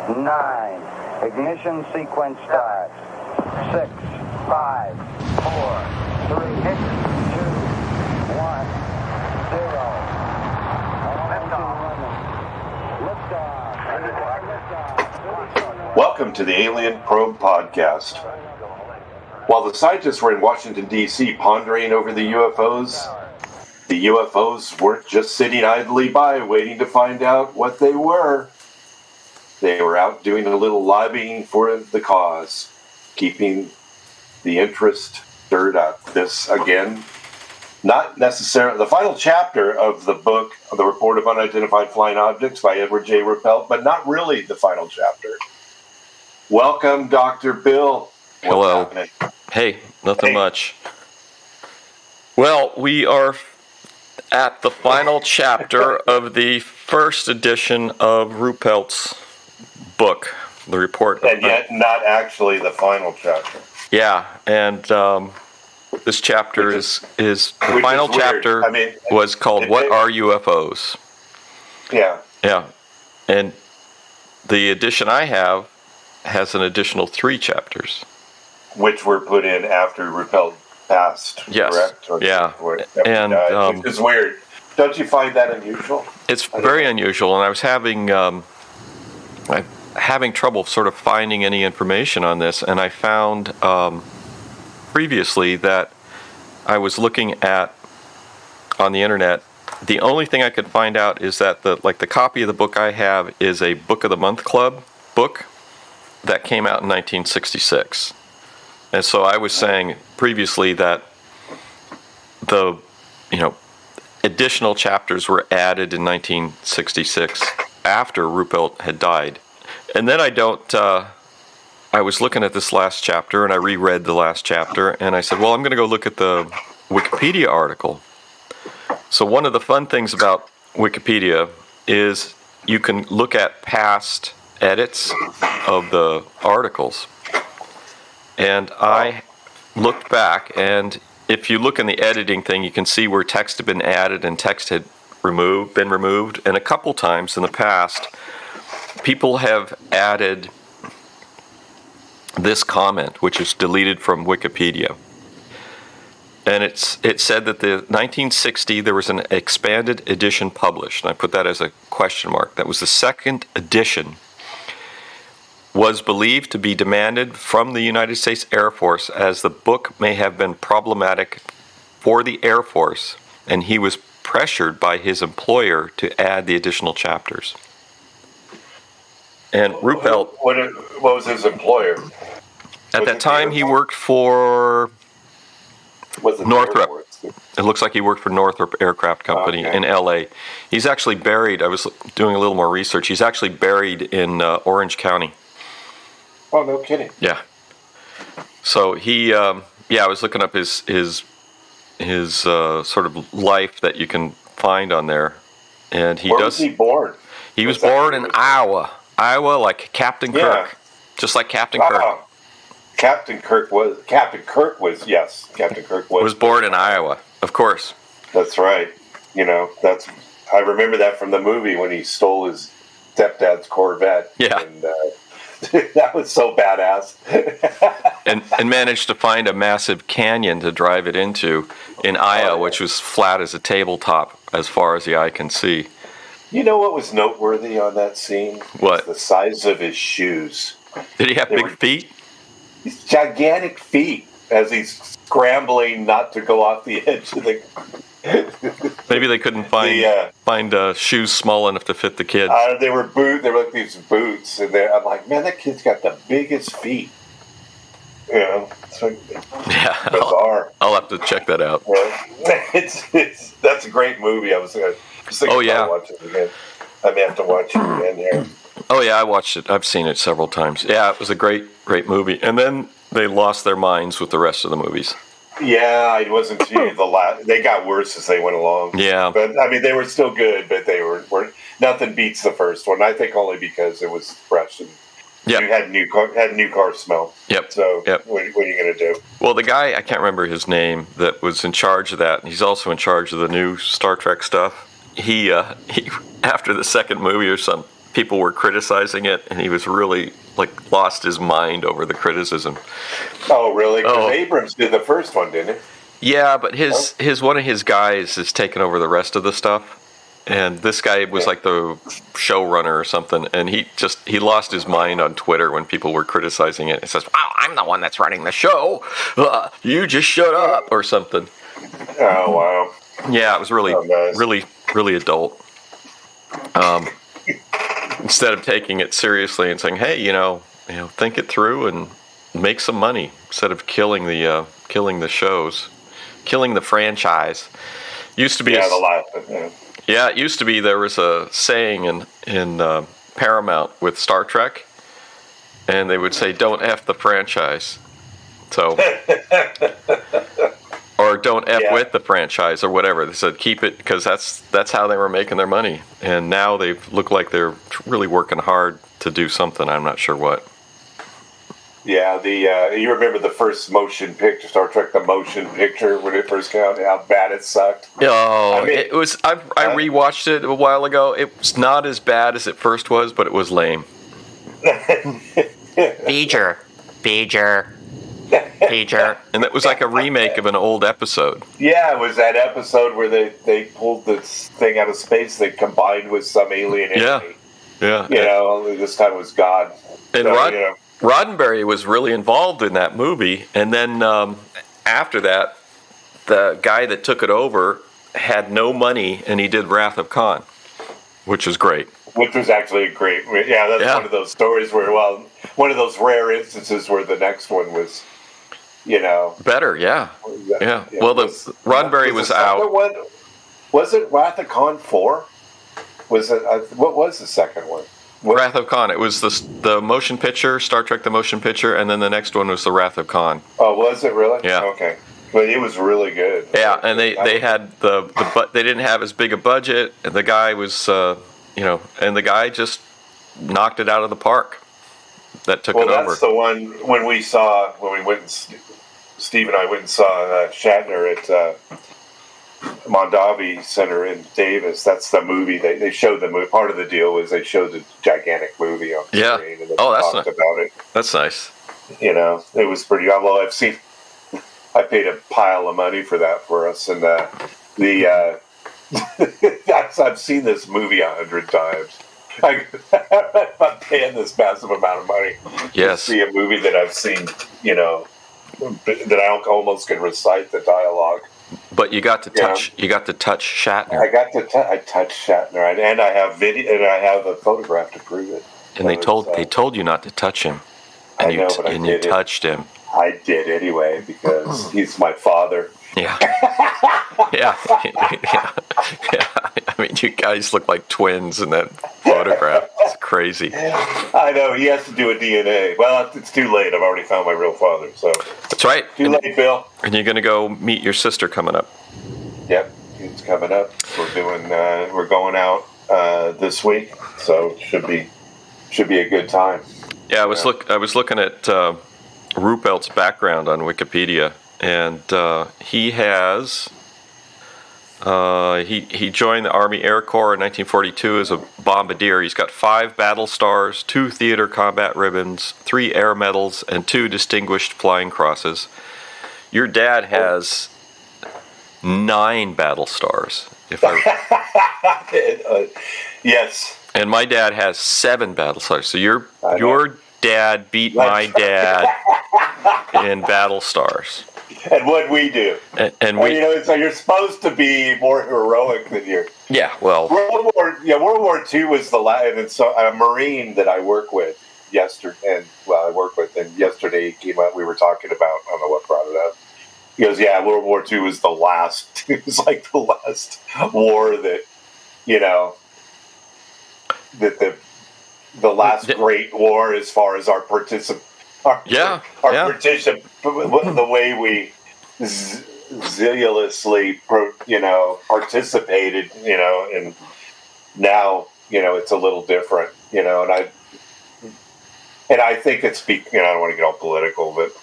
9. Ignition sequence starts. 6, 5, 4, 3, 2, 1, 0. Welcome to the Alien Probe Podcast. While the scientists were in Washington, D.C. pondering over the UFOs weren't just sitting idly by waiting to find out what they were. They were out doing a little lobbying for the cause, keeping the interest stirred up. This, again, not necessarily the final chapter of the book, The Report of Unidentified Flying Objects by Edward J. Ruppelt, but not really the final chapter. Welcome, Dr. Bill. Hello. Hey, nothing much. Well, we are at the final chapter of the first edition of Ruppelts Book, The Report. And yet not actually the final chapter. Yeah, and this chapter is the final chapter was called What Are UFOs? Yeah. Yeah, and the edition I have has an additional 3 chapters. Which were put in after Ruppelt passed, yes. Correct? Or yeah. And which is weird. Don't you find that unusual? It's very unusual, and I was having trouble sort of finding any information on this, and I found previously that I was looking at on the internet. The only thing I could find out is that the copy of the book I have is a Book of the Month Club book that came out in 1966. And so I was saying previously that the additional chapters were added in 1966 after Ruppelt had died. And then I was looking at this last chapter, and I reread the last chapter, and I said, well, I'm going to go look at the Wikipedia article. So one of the fun things about Wikipedia is you can look at past edits of the articles. And I looked back, and if you look in the editing thing, you can see where text had been added and text had been removed. And a couple times in the past, people have added this comment, which is deleted from Wikipedia. And it said that the 1960 there was an expanded edition published, and I put that as a question mark. That was the second edition. Was believed to be demanded from the United States Air Force, as the book may have been problematic for the Air Force, and he was pressured by his employer to add the additional chapters. And Ruppelt... What was his employer? At that time, he worked for Northrop. It looks like he worked for Northrop Aircraft Company in L.A. He's actually buried, I was doing a little more research, he's actually buried in Orange County. Oh, no kidding. Yeah. So he, I was looking up his sort of life that you can find on there, and Where was he born? He was born in Iowa, like Captain Kirk, just like Captain Kirk. Captain Kirk was born in Iowa, of course. That's right. I remember that from the movie when he stole his stepdad's Corvette. Yeah. And, that was so badass. and managed to find a massive canyon to drive it into in Iowa, which was flat as a tabletop as far as the eye can see. You know what was noteworthy on that scene? What? The size of his shoes. Did he have big feet? These gigantic feet as he's scrambling not to go off the edge of the... Maybe they couldn't find shoes small enough to fit the kid. They were like these boots, and I'm like, man, that kid's got the biggest feet. It's like bizarre. I'll have to check that out. That's a great movie. I was thinking about watching it again. I may have to watch it again here. Oh yeah, I watched it. I've seen it several times. Yeah, it was a great movie. And then they lost their minds with the rest of the movies. Yeah, it wasn't too the last. They got worse as they went along. Yeah, but they were still good. But they were nothing beats the first one. I think only because it was fresh and you had new car smell. Yep. So what are you going to do? Well, the guy, I can't remember his name, that was in charge of that. He's also in charge of the new Star Trek stuff. He after the second movie or people were criticizing it, and he was really like lost his mind over the criticism. Oh, really? Because Oh. Abrams did the first one, didn't he? Yeah, but his one of his guys is taking over the rest of the stuff. And this guy was like the showrunner or something, and he lost his mind on Twitter when people were criticizing it. He says, "Wow, I'm the one that's running the show. You just shut up," or something. Oh, wow. Yeah, it was really, nice. really adult. Instead of taking it seriously and saying, "Hey, think it through and make some money," instead of killing the shows, killing the franchise. Used to be Yeah, the last one, yeah. Yeah, it used to be there was a saying in Paramount with Star Trek, and they would say, "Don't F the franchise." So, or "Don't F with the franchise," or whatever. They said, "Keep it," because that's how they were making their money. And now they look like they're really working hard to do something. I'm not sure what. Yeah, you remember the first motion picture, Star Trek: The Motion Picture, when it first came out, how bad it sucked. Oh, I mean, it was. I rewatched it a while ago. It was not as bad as it first was, but it was lame. Pager, and it was like a remake of an old episode. Yeah, it was that episode where they pulled this thing out of space. They combined with some alien entity. Yeah. Only this time it was God. And So, Roddenberry was really involved in that movie, and then after that, the guy that took it over had no money, and he did Wrath of Khan, which was great. Which was actually great. Yeah, that's one of those stories where, one of those rare instances where the next one was, better. Yeah. Well, Roddenberry was out. Was it Wrath of Khan 4? Was it? What was the second one? Wrath of Khan. It was the motion picture, Star Trek: The Motion Picture, and then the next one was the Wrath of Khan. Oh, was it really? Yeah. Okay. But it was really good. Yeah, and they had but they didn't have as big a budget, and the guy was and the guy just knocked it out of the park. That took it over. Well, that's the one when we went and Steve and I went and saw Shatner at Mondavi Center in Davis. That's the movie they showed the movie. Part of the deal was they showed the gigantic movie on screen. Yeah. And they that's talked about it. That's nice. It was pretty. Well, I paid a pile of money for that for us, and I've seen this movie 100 times. I'm paying this massive amount of money to see a movie that I've seen, that I almost can recite the dialogue. But you got to touch. You got to touch Shatner. I touched Shatner, and I have video, and I have a photograph to prove it. And they told you not to touch him, and you touched him. I did anyway because he's my father. Yeah. Yeah. I mean, you guys look like twins in that photograph. It's crazy. I know. He has to do a DNA. Well, it's too late. I've already found my real father. So that's right. Too late, Bill. And you're going to go meet your sister coming up. Yep, it's coming up. We're going out this week, so should be a good time. Yeah, I was looking at Ruppelts' background on Wikipedia, and he has he joined the Army Air Corps in 1942 as a bombardier. He's got 5 battle stars, 2 theater combat ribbons, 3 air medals, and 2 distinguished flying crosses. Your dad has 9 battle stars. Yes. And my dad has 7 battle stars. So your dad beat my dad in battle stars. And what'd we do? And we, so you're supposed to be more heroic than you. Yeah, well, World War II was the last, and so a Marine that I work with yesterday, and yesterday he came up. We were talking about, I don't know what brought it up. He goes, "Yeah, World War II was the last. It was like the last war that, that the last great war as far as our participation." The way we zealously, participated, and now, it's a little different, and I think it's, I don't want to get all political, but,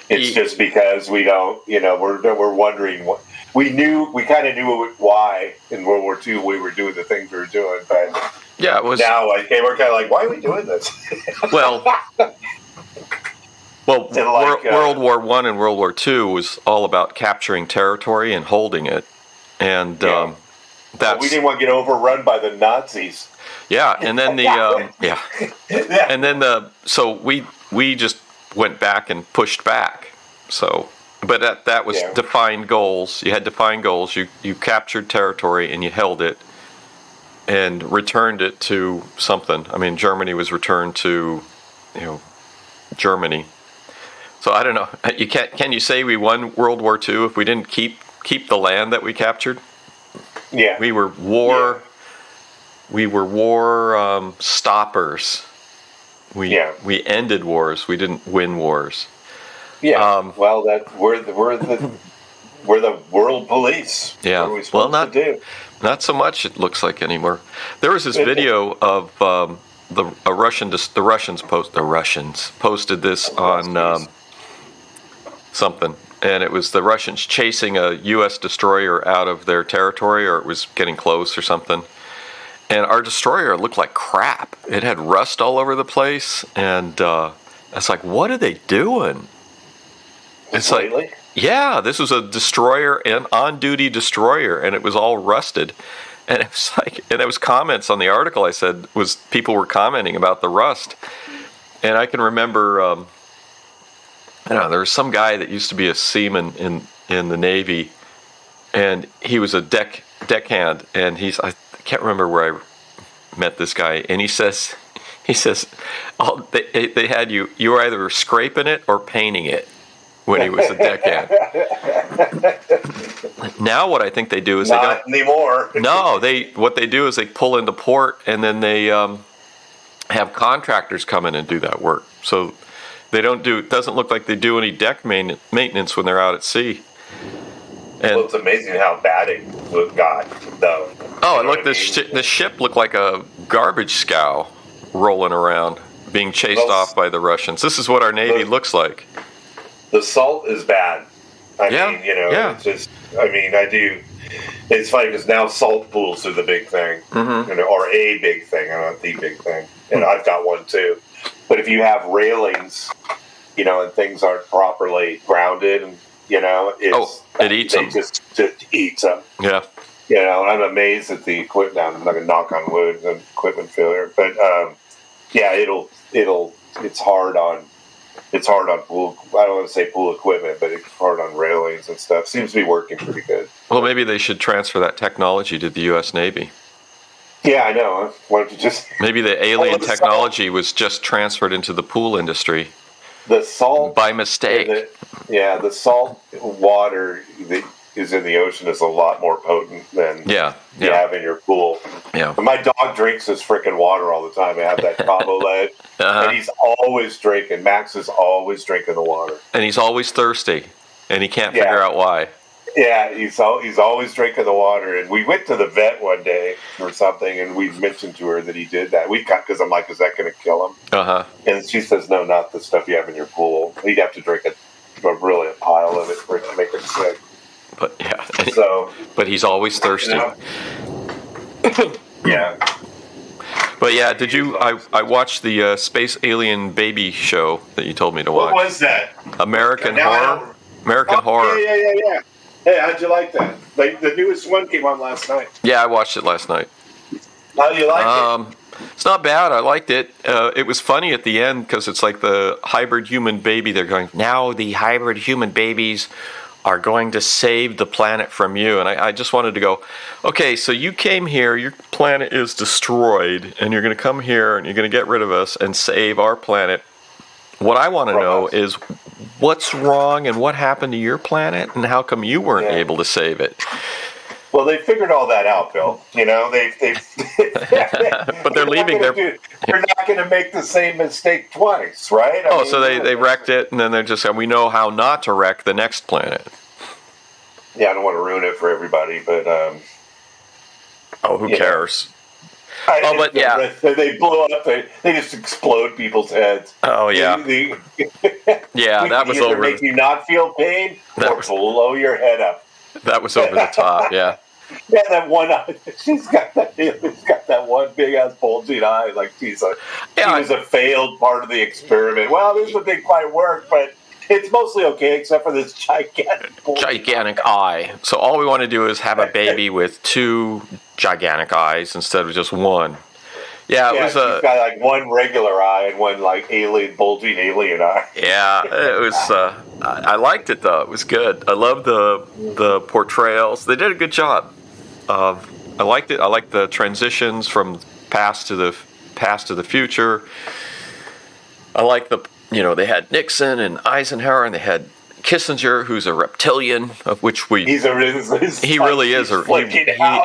it's just because we don't, we're wondering what we kind of knew why in World War II we were doing the things we were doing, but Yeah, it was. Now, we're kind of like, why are we doing this? Well, World War I and World War II was all about capturing territory and holding it, and we didn't want to get overrun by the Nazis. Yeah, and then so we just went back and pushed back. So, but that was defined goals. You had defined goals. You captured territory and you held it, and returned it to something. I mean, Germany was returned to, Germany. So I don't know. Can you say we won World War II if we didn't keep the land that we captured? Yeah, we were war. Yeah. We were war stoppers. We ended wars. We didn't win wars. Yeah. Well, we're the world police. Yeah. What are we supposed to do? Not so much. It looks like anymore. There was this video of the Russians posted this on something, and it was the Russians chasing a U.S. destroyer out of their territory, or it was getting close or something. And our destroyer looked like crap. It had rust all over the place, and it's like, what are they doing? It's lately? Yeah, this was a destroyer, an on-duty destroyer, and it was all rusted. And it was and there was comments on the article I said people were commenting about the rust. And I can remember, there was some guy that used to be a seaman in the Navy, and he was a deckhand, and I can't remember where I met this guy, and he says, they had you were either scraping it or painting it when he was a deckhand. Now what I think they do is not anymore. No, what they do is they pull into port, and then they have contractors come in and do that work. So they it doesn't look like they do any deck maintenance when they're out at sea. And it's amazing how bad it got, though. Oh, and look, the ship looked like a garbage scow rolling around, being chased off by the Russians. This is what our Navy looks like. The salt is bad. I mean, it's just, I do. It's funny because now salt pools are the big thing, or a big thing, not the big thing. And I've got one too. But if you have railings, and things aren't properly grounded, and it eats them. Just eats them. Yeah. And I'm amazed at the equipment. I'm not going to knock on wood, the equipment failure, but it's hard on pool. I don't want to say pool equipment, but it's hard on railings and stuff. Seems to be working pretty good. Well, maybe they should transfer that technology to the U.S. Navy. Yeah, I know. Why don't you just maybe the alien technology was just transferred into the pool industry. The salt by mistake. The salt water that is in the ocean is a lot more potent than you have in your pool. Yeah. And my dog drinks this freaking water all the time. I have that Cabo lead, and he's always drinking. Max is always drinking the water, and he's always thirsty, and he can't figure out why. Yeah, he's always drinking the water. And we went to the vet one day or something, and we mentioned to her that he did that. Because I'm like, is that going to kill him? And she says, no, not the stuff you have in your pool. He'd have to drink a pile of it for it to make him sick. But but he's always thirsty. Yeah. But yeah, did you? I watched the Space Alien Baby show that you told me to watch. What was that? American Horror. Yeah. Hey, how'd you like that? The newest one came on last night. Yeah, I watched it last night. How do you like it? It's not bad. I liked it. It was funny at the end because it's like the hybrid human baby. They're going, now the hybrid human babies are going to save the planet from you. And I just wanted to go, okay, so you came here, your planet is destroyed, and you're going to come here and you're going to get rid of us and save our planet. What I want to know is what's wrong and what happened to your planet and how come you weren't able to save it? Well, they figured all that out, Bill. They but they're leaving their... They're not going to make the same mistake twice, right? So they wrecked it, and then they're just we know how not to wreck the next planet. Yeah, I don't want to ruin it for everybody, but... who cares? But yeah. They blow up, they just explode people's heads. Oh, yeah. That was over. Make you not feel pain or blow your head up. That was over the top, yeah. Yeah, that one eye. She's got that one big ass bulging eye. Like she was a failed part of the experiment. Well, this one didn't quite work, but it's mostly okay except for this gigantic eye. So all we want to do is have a baby with two gigantic eyes instead of just one. Yeah, it was she's got like one regular eye and one like bulging alien eye. Yeah, it was. I liked it though. It was good. I love the portrayals. They did a good job. I liked it. I liked the transitions from past to the future. I like they had Nixon and Eisenhower, and they had Kissinger, who's a reptilian, of which he really is. He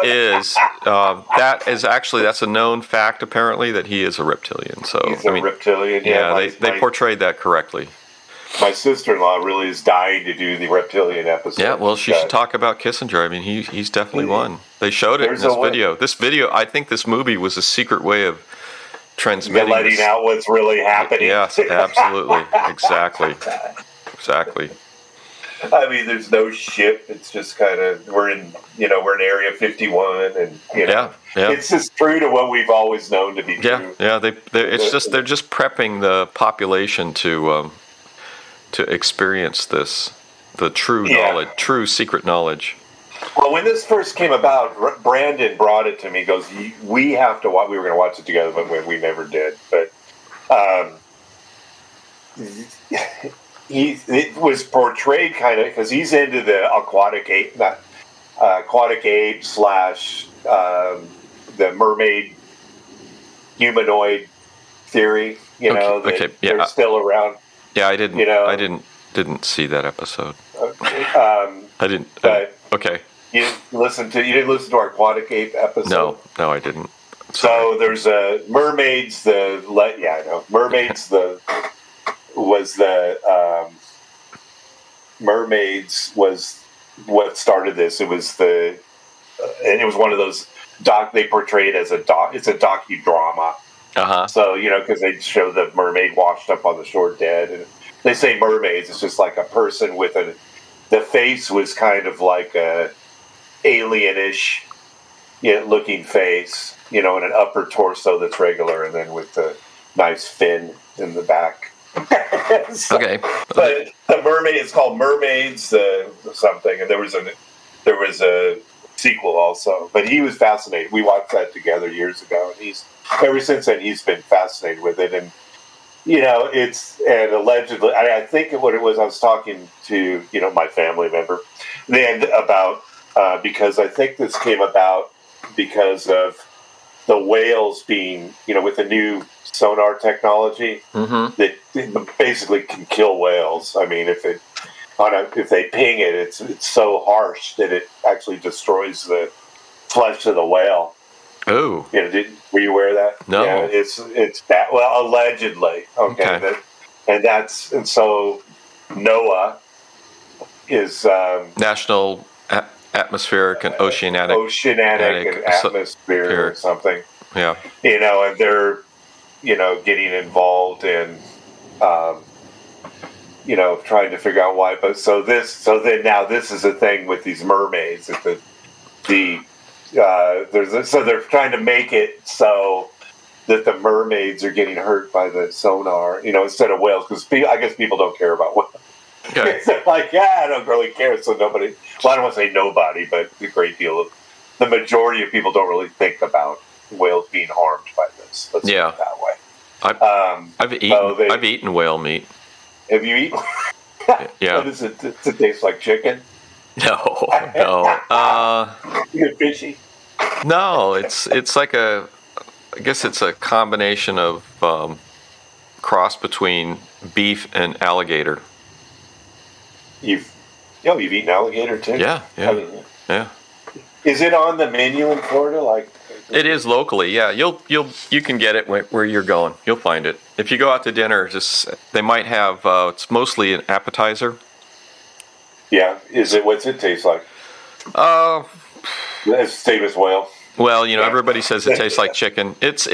is. That's a known fact apparently that he is a reptilian. So he's a reptilian. Yeah, they portrayed that correctly. My sister-in-law really is dying to do the reptilian episode. Yeah, well, she should talk about Kissinger. I mean, he's definitely one. They showed it in this video. This video, I think this movie was a secret way of transmitting. Letting out what's really happening. Yes, absolutely. Exactly. I mean, there's no ship. It's just kind of we're in Area 51, and it's just true to what we've always known to be true. Yeah. They're just prepping the population to experience the true knowledge, true secret knowledge. Well, when this first came about, Brandon brought it to me. He goes, "We have to watch." We were going to watch it together, but we never did. But it was portrayed kind of because he's into the aquatic ape / the mermaid humanoid theory. They're still around. Yeah, I didn't. I didn't see that episode. I didn't. Okay. You didn't listen to our aquatic ape episode. No, I didn't. So there's mermaids. Mermaids. Mermaids was what started this. It was and it was one of those they portrayed as it's a docudrama. So because they show the mermaid washed up on the shore dead, and they say mermaids. It's just like a person with the face was kind of like a alienish looking face, and an upper torso that's regular, and then with the nice fin in the back. Okay. But the mermaid, it's called Mermaids something, and there was a sequel also. But he was fascinated. We watched that together years ago, and ever since then he's been fascinated with it. And and allegedly, I think what it was, I was talking to my family member then about because I think this came about because of the whales being with the new sonar technology that basically can kill whales. I mean, if they ping it, it's so harsh that it actually destroys the flesh of the whale. Oh, were you aware of that? No, yeah, it's bad. Well, allegedly, okay. And so NOAA is National Atmospheric and Oceanic and Atmosphere or something. Yeah, and they're getting involved in trying to figure out why. But so then now this is a thing with these mermaids that they're trying to make it so that the mermaids are getting hurt by the sonar, instead of whales, because I guess people don't care about whales. Okay. They're like, I don't really care. So nobody. Well, I don't want to say nobody, but the majority of people don't really think about whales being harmed by this. Let's put it that way. I've eaten whale meat. Have you eaten? Yeah. What does it taste like? Chicken? No. Is it fishy? No, it's like I guess it's a combination of cross between beef and alligator. You've eaten alligator too? Yeah. Yeah. Is it on the menu in Florida? It is locally, yeah. You can get it where you're going. You'll find it. If you go out to dinner, they might have. It's mostly an appetizer. Yeah. What's it taste like? It's same as whale. Well, everybody says it tastes like chicken. It's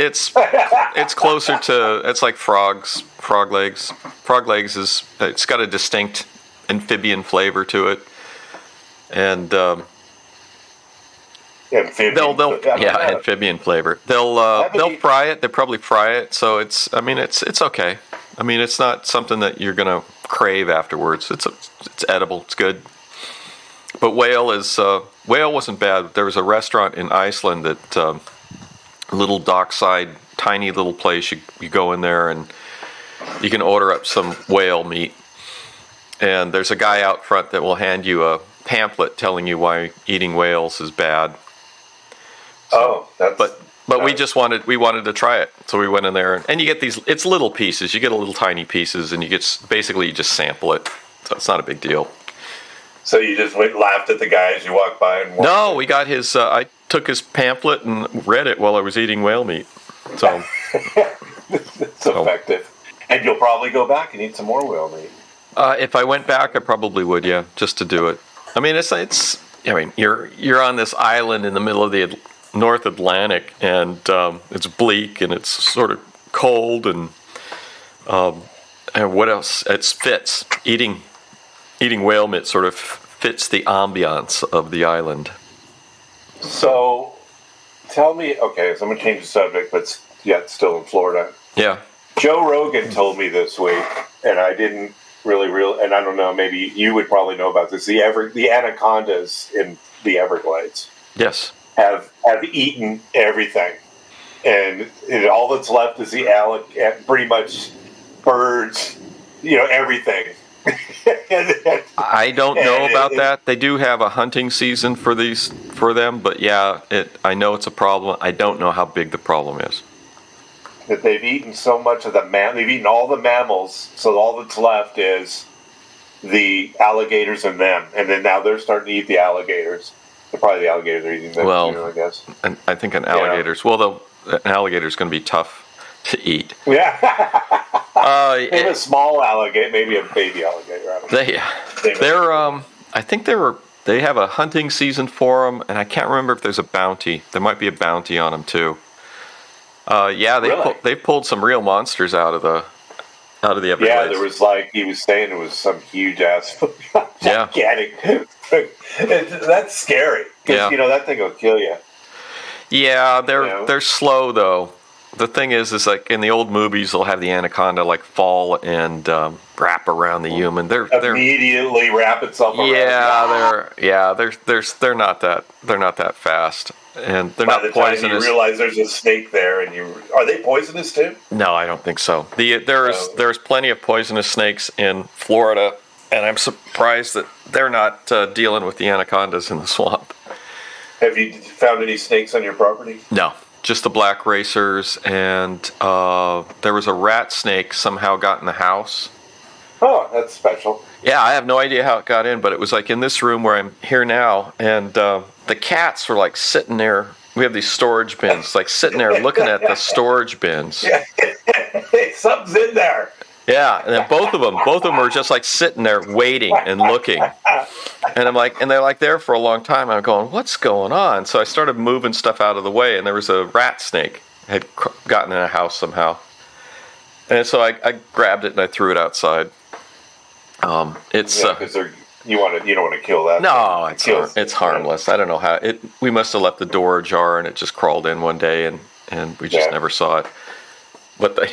closer to. It's like frogs, frog legs. Frog legs it's got a distinct amphibian flavor to it, and amphibian. Amphibian flavor. They'll fry it. They'll probably fry it. So it's okay. I mean, it's not something that you're gonna crave afterwards. It's edible. It's good. But whale wasn't bad. There was a restaurant in Iceland that little dockside, tiny little place. You go in there and you can order up some whale meat. And there's a guy out front that will hand you a pamphlet telling you why eating whales is bad. So, but nice. we wanted to try it, so we went in there, and you get these. It's little pieces. You get a little tiny pieces, and you just sample it. So it's not a big deal. So you just laughed at the guy as you walked by and. No, we got his. I took his pamphlet and read it while I was eating whale meat. So it's effective, and you'll probably go back and eat some more whale meat. If I went back, I probably would. Yeah, just to do it. I mean, it's. I mean, you're on this island in the middle of the North Atlantic, and it's bleak and it's sort of cold, and what else? It fits eating whale meat sort of fits the ambiance of the island. So, tell me. Okay, so I'm gonna change the subject, but yet still in Florida. Yeah. Joe Rogan told me this week, and I didn't really, and I don't know. Maybe you would probably know about this. The anacondas in the Everglades. Yes. Have eaten everything, and all that's left is pretty much birds, everything. I don't know about that. They do have a hunting season for them, but yeah, I know it's a problem. I don't know how big the problem is. That they've eaten so much of they've eaten all the mammals, so all that's left is the alligators and them, and then now they're starting to eat the alligators. Probably the alligators are eating them too, I guess. And I think an alligator's an alligator's going to be tough to eat. Yeah. Maybe a small alligator, maybe a baby alligator. I think they have a hunting season for them, and I can't remember if there's a bounty. There might be a bounty on them too. They pulled some real monsters out of the Everglades. Yeah, there was he was saying it was some huge ass gigantic. That's scary. Because, that thing will kill you. Yeah, they're slow though. The thing is like in the old movies, they'll have the anaconda fall and wrap around the human. They're immediately wrap itself around. They're not that fast, and they're not poisonous. By the time you realize there's a snake there, are they poisonous too? No, I don't think so. There's plenty of poisonous snakes in Florida, and I'm surprised that they're not dealing with the anacondas in the swamp. Have you found any snakes on your property? No, just the black racers, and there was a rat snake somehow got in the house. Oh, that's special. Yeah, I have no idea how it got in, but it was in this room where I'm here now, and the cats were sitting there. We have these storage bins, sitting there looking at the storage bins. Yeah. Something's in there. Yeah, and then both of them were just sitting there waiting and looking. And I'm and they're there for a long time. I'm going, what's going on? So I started moving stuff out of the way, and there was a rat snake had gotten in a house somehow. And so I grabbed it and I threw it outside. Because you don't want to kill that. No, it's harmless. I don't know how we must have left the door ajar and it just crawled in one day and we just never saw it. But the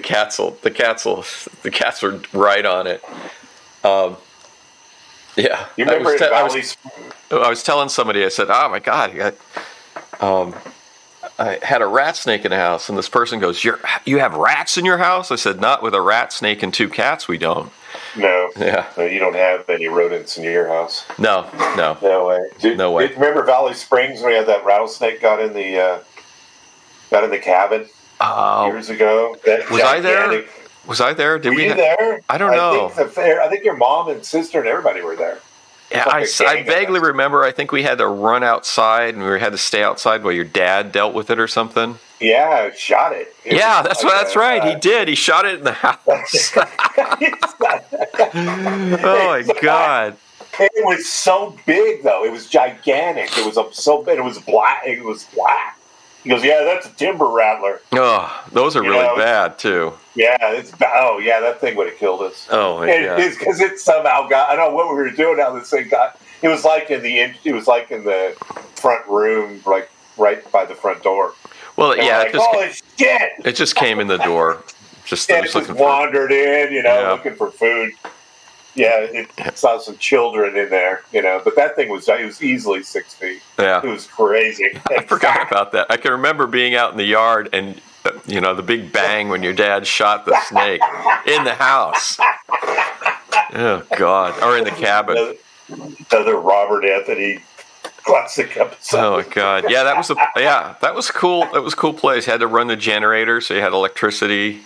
cats were right on it. You remember I was telling somebody, I said, oh my God, I had a rat snake in the house, and this person goes, you have rats in your house? I said, not with a rat snake and 2 cats, we don't. No. Yeah. No, you don't have any rodents in your house. No. No way. No way. Remember Valley Springs when we had that rattlesnake got in the cabin years ago? Was I there? Were you there? I don't know. I think your mom and sister and everybody were there. Yeah, I vaguely remember. I think we had to run outside and we had to stay outside while your dad dealt with it or something. Yeah, shot it. That's right. He did. He shot it in the house. Oh my God! It was so big, though. It was gigantic. It was so big. It was black. He goes, yeah, that's a Timber Rattler. Oh, those are really bad too. Yeah, that thing would have killed us. Oh my God! It's because it somehow got. I don't know what we were doing. How this thing got. It was like in the front room, like right by the front door. Well, And yeah, we're like, holy shit! it just came in the door. Just And it just wandered in, looking for food. Yeah, it saw some children in there, but that thing was easily 6 feet. Yeah. It was crazy. I forgot about that. I can remember being out in the yard and, the big bang when your dad shot the snake in the house. Oh, God. Or in the cabin. Another Robert Anthony classic episode. Oh, my God. Yeah, that was cool. That was a cool place. You had to run the generator, so you had electricity.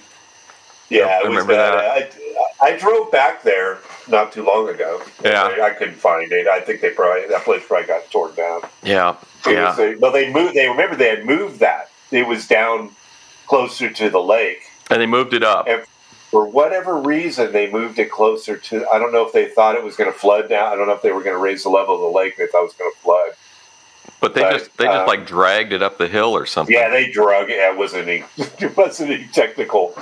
Yeah, I remember that. I drove back there not too long ago. Yeah. I couldn't find it. I think that place probably got torn down. Yeah. Well, they moved. They had moved that. It was down closer to the lake, and they moved it up. And for whatever reason, they moved it closer to. I don't know if they thought it was going to flood down. I don't know if they were going to raise the level of the lake. They thought it was going to flood. But they just like dragged it up the hill or something. Yeah, they drug it. It wasn't any technical.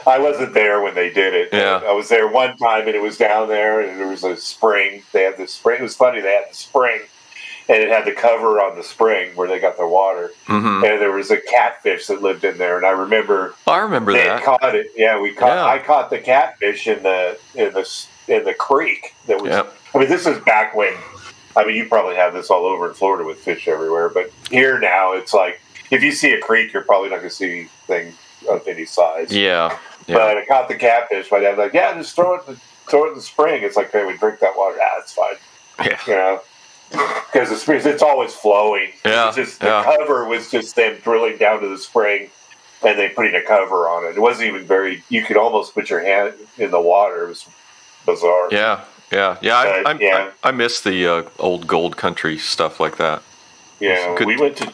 I wasn't there when they did it. Yeah. I was there one time, and it was down there, and there was a spring. They had this spring. It was funny. They had the spring, and it had the cover on the spring where they got their water. Mm-hmm. And there was a catfish that lived in there, and I remember. I remember they that. Caught it. Yeah, we caught. Yeah. I caught the catfish in the creek. That was. Yep. I mean, this is back when. I mean, you probably have this all over in Florida with fish everywhere, but here now it's like if you see a creek, you're probably not going to see anything of any size. Yeah. But I caught the catfish. My dad's like, "Yeah, just throw it in the spring." It's like, "Hey, we drink that water." Ah, it's fine. Yeah. Because the spring, it's always flowing. Yeah. It's just the cover was just them drilling down to the spring, and they putting a cover on it. It wasn't even very. You could almost put your hand in the water. It was bizarre. Yeah. I miss the old gold country stuff like that. Yeah, we went to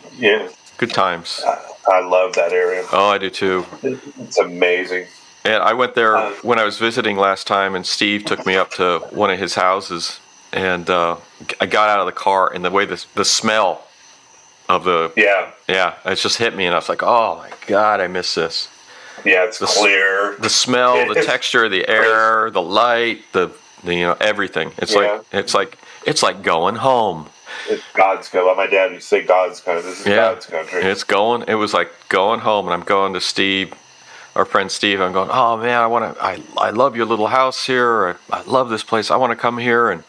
good times. I love that area. Oh, I do too. It's amazing. And I went there when I was visiting last time, and Steve took me up to one of his houses, and I got out of the car, and the way the smell of the it just hit me, and I was like, oh my God, I miss this. Yeah, it's clear. The smell, the texture, the air, the light, the everything. It's like going home. It's God's country. My dad used to say God's country. This is God's country. It was like going home, and I'm going to Steve, our friend Steve. I'm going, oh man, I love your little house here. I love this place. I want to come here, and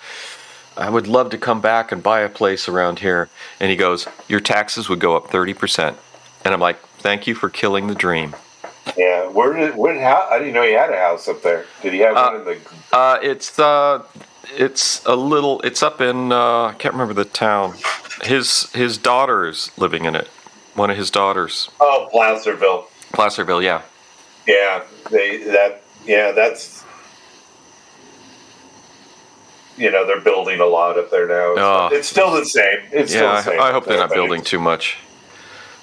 I would love to come back and buy a place around here. And he goes, your taxes would go up 30%. And I'm like, thank you for killing the dream. Yeah, I didn't know he had a house up there. Did he have one in the? It's up in I can't remember the town. His daughter's living in it. One of his daughters. Oh, Placerville. Placerville, yeah. Yeah, that's. They're building a lot up there now. It's still the same. It's still the same. I hope they're not building too much.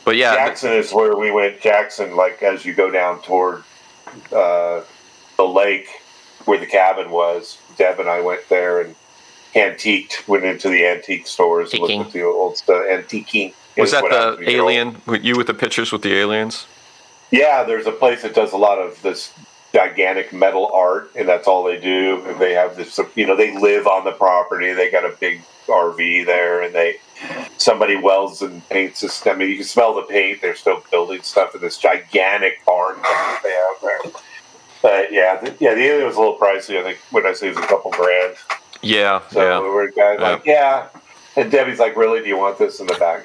But yeah, Jackson is where we went. Jackson, like as you go down toward the lake where the cabin was, Deb and I went there and went into the antique stores and looked at the old stuff. Antiquing. Was that the alien? You with the pictures with the aliens? Yeah, there's a place that does a lot of this gigantic metal art, and that's all they do. And they have this, they live on the property. They got a big RV there, and somebody welds and paints this. I mean, you can smell the paint. They're still building stuff in this gigantic barn that they have there. But the alien was a little pricey. I think when I say it was a couple grand. Yeah. So we were like, and Debbie's like, really? Do you want this in the back?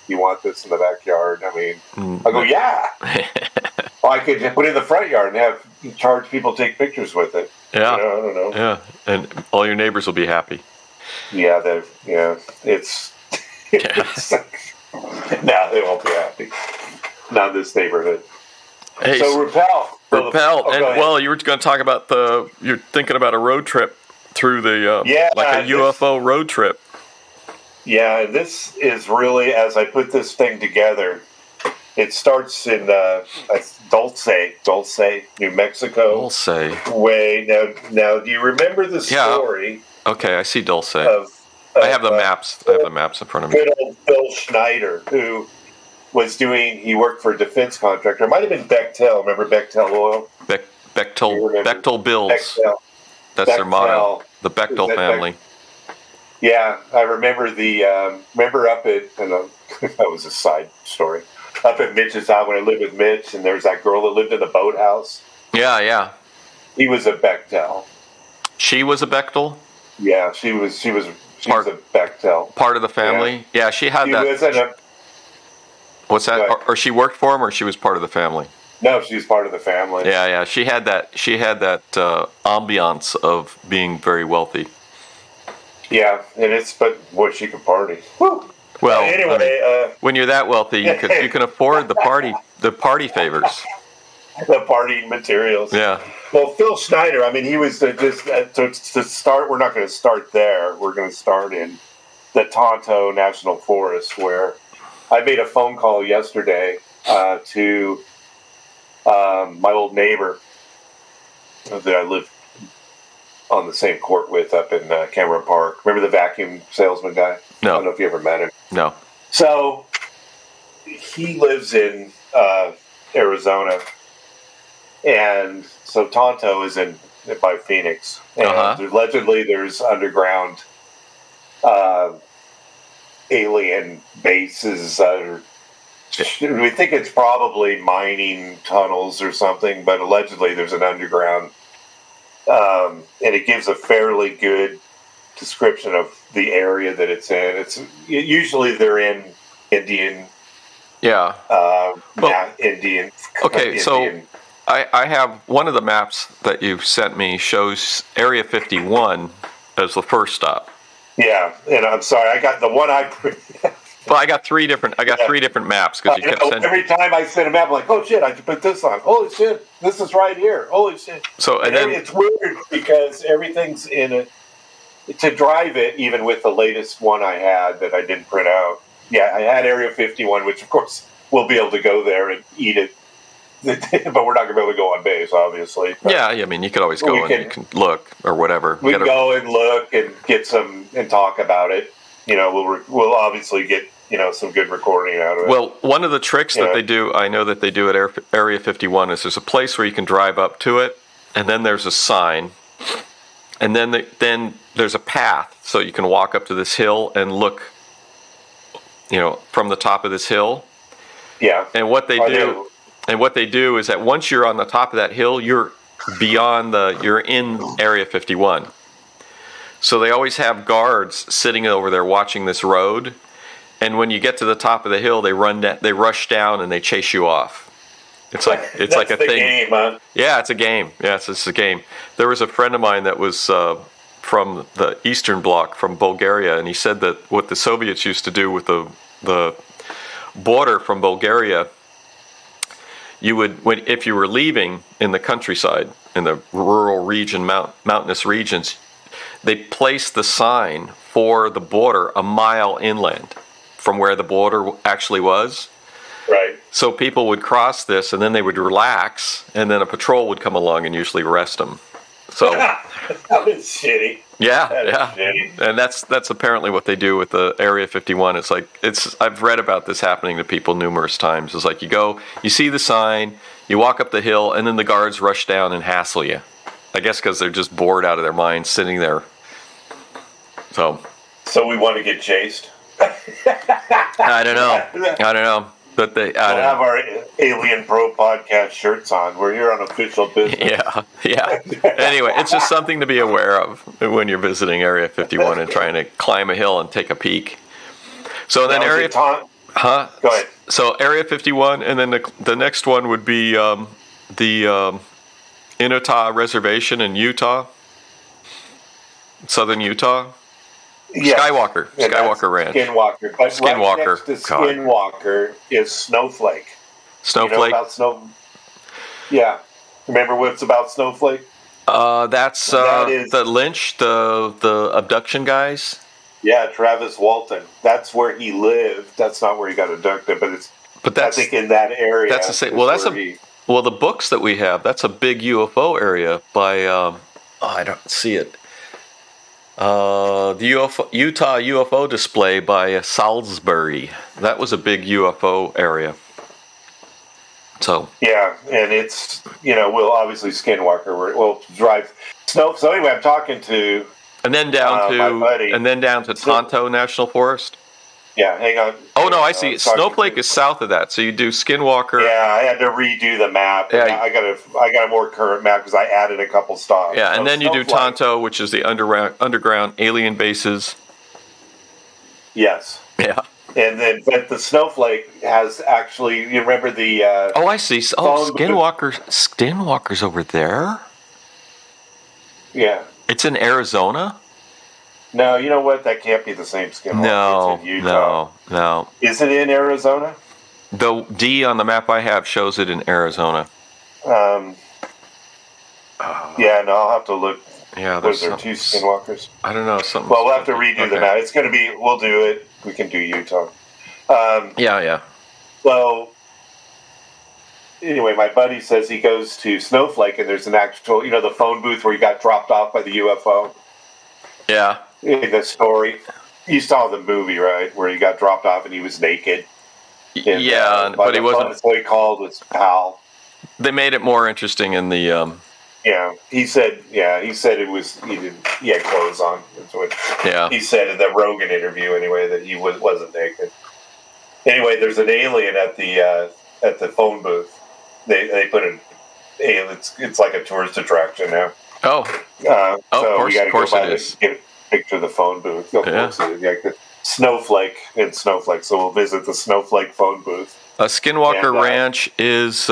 You want this in the backyard? I mean, I go, yeah. Well, I could put it in the front yard and charge people to take pictures with it. Yeah. I don't know. Yeah, and all your neighbors will be happy. Yeah, it's no, they won't be happy. Not in this neighborhood. Hey, so Rappelt, and you were going to talk about you're thinking about a road trip through the like a UFO road trip. Yeah, this is really, as I put this thing together, it starts in Dulce, New Mexico. Dulce. Way now. Do you remember the story? Okay, I see Dulce. I have the maps. I have the maps in front of me. Good old Bill Schneider, who he worked for a defense contractor. It might have been Bechtel. Remember Bechtel Oil? Bechtel Bills. Bechtel. That's their motto. The Bechtel family. Yeah, I remember remember up at, that was a side story, up at Mitch's house when I lived with Mitch, and there was that girl that lived in the boathouse. Yeah, yeah. He was a Bechtel. She was a Bechtel? Yeah, she was a Bechtel. Part of the family? Yeah, she had that. Wasn't a, what's that? Or she worked for him, or she was part of the family? No, she was part of the family. Yeah, yeah. She had that ambiance of being very wealthy. Yeah, but boy, she could party. Woo! Well, anyway, I mean, when you're that wealthy, you can afford the party favors. The party materials. Yeah. Well, Phil Schneider, I mean, he was to start. We're not going to start there. We're going to start in the Tonto National Forest, where I made a phone call yesterday to my old neighbor that I live on the same court with up in Cameron Park. Remember the vacuum salesman guy? No. I don't know if you ever met him. No. So he lives in Arizona, and so Tonto is by Phoenix, and allegedly there's underground alien bases. We think it's probably mining tunnels or something, but allegedly there's an underground. And it gives a fairly good description of the area that it's in. Usually they're in Indian. Yeah. Indian. Okay, Indian. so I have one of the maps that you sent me shows Area 51 as the first stop. Yeah, and I'm sorry, I got the one I. Well, I got three different maps because you kept sending. Every time I send a map, I'm like, oh shit, I can put this on. Holy shit, this is right here. Holy shit. So and then it's weird because everything's in it. To drive it, even with the latest one I had that I didn't print out. Yeah, I had Area 51, which of course we'll be able to go there and eat it, but we're not going to be able to go on base, obviously. But yeah, I mean, you could always go and you can look or whatever. We can go and look and get some and talk about it. You know, we'll obviously get some good recording out of it. Well, one of the tricks that they do, I know that they do at Area 51, is there's a place where you can drive up to it, and then there's a sign, and then there's a path, so you can walk up to this hill and look, from the top of this hill. Yeah. And what they do is that once you're on the top of that hill, you're in Area 51. So they always have guards sitting over there watching this road. And when you get to the top of the hill, they rush down and they chase you off. It's like a thing. Game, huh? Yeah, it's a game. Yes, it's a game. There was a friend of mine that was from the Eastern Bloc, from Bulgaria, and he said that what the Soviets used to do with the border from Bulgaria, if you were leaving in the countryside, in the rural region, mountainous regions, they placed the sign for the border a mile inland from where the border actually was. Right. So people would cross this, and then they would relax, and then a patrol would come along and usually arrest them. So that was shitty. Yeah, Shitty. And that's apparently what they do with the Area 51. I've read about this happening to people numerous times. It's like you see the sign, you walk up the hill, and then the guards rush down and hassle you. I guess because they're just bored out of their minds sitting there. So we want to get chased. I don't know. But we'll have our Alien Pro podcast shirts on. We're here on official business. Yeah. Anyway, it's just something to be aware of when you're visiting Area 51 and trying to climb a hill and take a peek. So then Go ahead. So Area 51, and then the next one would be the Inutah Reservation in Utah, southern Utah. Yes. Skywalker Ranch. Skinwalker. But Skinwalker. Right next to Skinwalker is Snowflake. Snowflake? Yeah. Remember what's about Snowflake? That's the Lynch, the abduction guys. Yeah, Travis Walton. That's where he lived. That's not where he got abducted, but that's I think in that area. That's the same. Well, the books that we have, that's a big UFO area by. I don't see it. The Utah UFO display by Salisbury. That was a big UFO area. So yeah, and it's we'll obviously Skinwalker. We'll drive snow. So anyway, I'm talking to. And then down my buddy. to Tonto National Forest. Yeah, hang on. Oh no, I see. Snowflake is south of that, so you do Skinwalker. Yeah, I had to redo the map. Yeah, I got a more current map because I added a couple stops. Yeah, and then you do Tonto, which is the underground alien bases. Yes. Yeah. And then, but the Snowflake has actually. You remember the? I see. Oh, Skinwalker's over there. Yeah. It's in Arizona. No, you know what? That can't be the same Skinwalker. No, it's in Utah. no. Is it in Arizona? The D on the map I have shows it in Arizona. Yeah, no, I'll have to look. Yeah, there's there two Skinwalkers? I don't know. Something. Well, we'll have to redo the map. It's going to be. We'll do it. We can do Utah. Yeah. So, anyway, my buddy says he goes to Snowflake and there's an actual, the phone booth where he got dropped off by the UFO. Yeah. In the story. You saw the movie, right? Where he got dropped off and he was naked. And, but he wasn't. That's what he called his pal. They made it more interesting in the. Yeah, he said it was, he had clothes on. That's what he said in the Rogan interview anyway, that he wasn't naked. Anyway, there's an alien at the phone booth. They put an alien, it's like a tourist attraction now. Oh. So we got to go by it is. And get a picture of the phone booth. Of course it is. Like the Snowflake in Snowflake. So we'll visit the Snowflake phone booth. Skinwalker Ranch is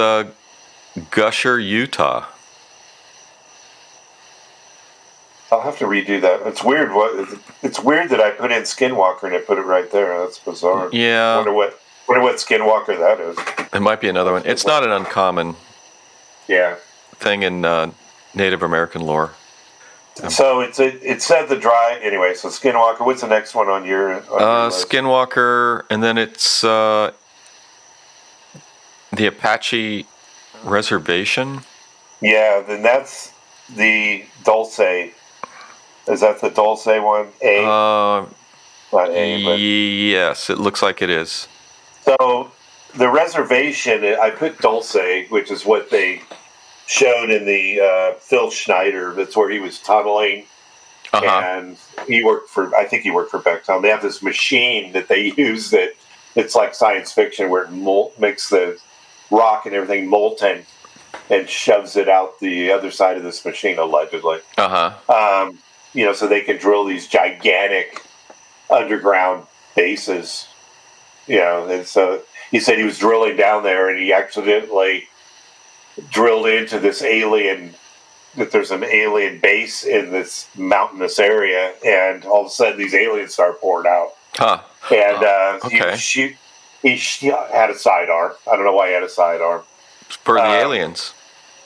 Gusher, Utah. I'll have to redo that. It's weird. It's weird that I put in Skinwalker and it put it right there. That's bizarre. Yeah. Wonder what Skinwalker that is. It might be another one. It's not an uncommon. Thing in Native American lore. So it said the dry anyway. So Skinwalker. What's the next one on your list? Skinwalker, and then it's the Apache Reservation. Yeah, then that's the Dulce. Is that the Dulce one? Not A, but yes, it looks like it is. So the reservation, I put Dulce, which is what they showed in the Phil Schneider. That's where he was tunneling, and I think he worked for Bechtel. They have this machine that they use that it's like science fiction, where it makes the rock and everything molten and shoves it out the other side of this machine, allegedly. So they can drill these gigantic underground bases. And so he said he was drilling down there and he accidentally drilled into this alien, that there's an alien base in this mountainous area, and all of a sudden these aliens start pouring out. And he had a sidearm. I don't know why he had a sidearm. For the aliens.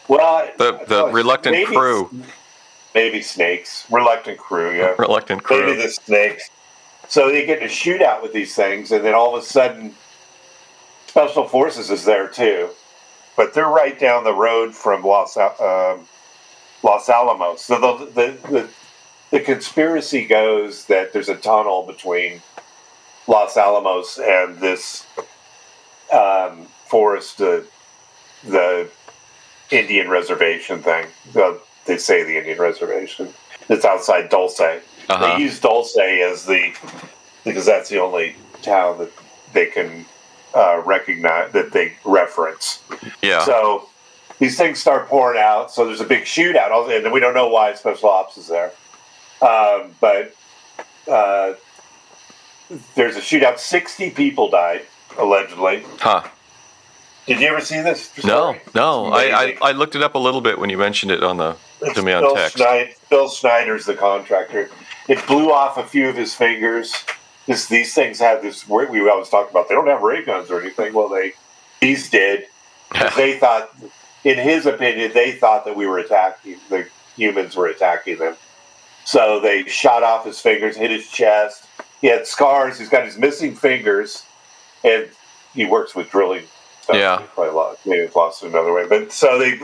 Well, the reluctant crew. Maybe snakes. Reluctant crew, yeah. Reluctant crew. Maybe the snakes. So they get in a shootout with these things, and then all of a sudden, Special Forces is there too. But they're right down the road from Los Alamos. So the conspiracy goes that there's a tunnel between Los Alamos and this forest, the Indian reservation thing. They say the Indian reservation. It's outside Dulce. They use Dulce because that's the only town that they can recognize, that they reference. Yeah. So these things start pouring out. So there's a big shootout, and we don't know why Special Ops is there. But there's a shootout. 60 people died, allegedly. Did you ever see this story? No. I looked it up a little bit when you mentioned it to me on text. Phil Schneider's the contractor. It blew off a few of his fingers. These things had this. We always talk about. They don't have ray guns or anything. Well, these did. They thought, in his opinion, they thought that we were attacking. The humans were attacking them. So they shot off his fingers, hit his chest. He had scars. He's got his missing fingers, and he works with drilling. Yeah. Probably maybe it's lost in another way. But so they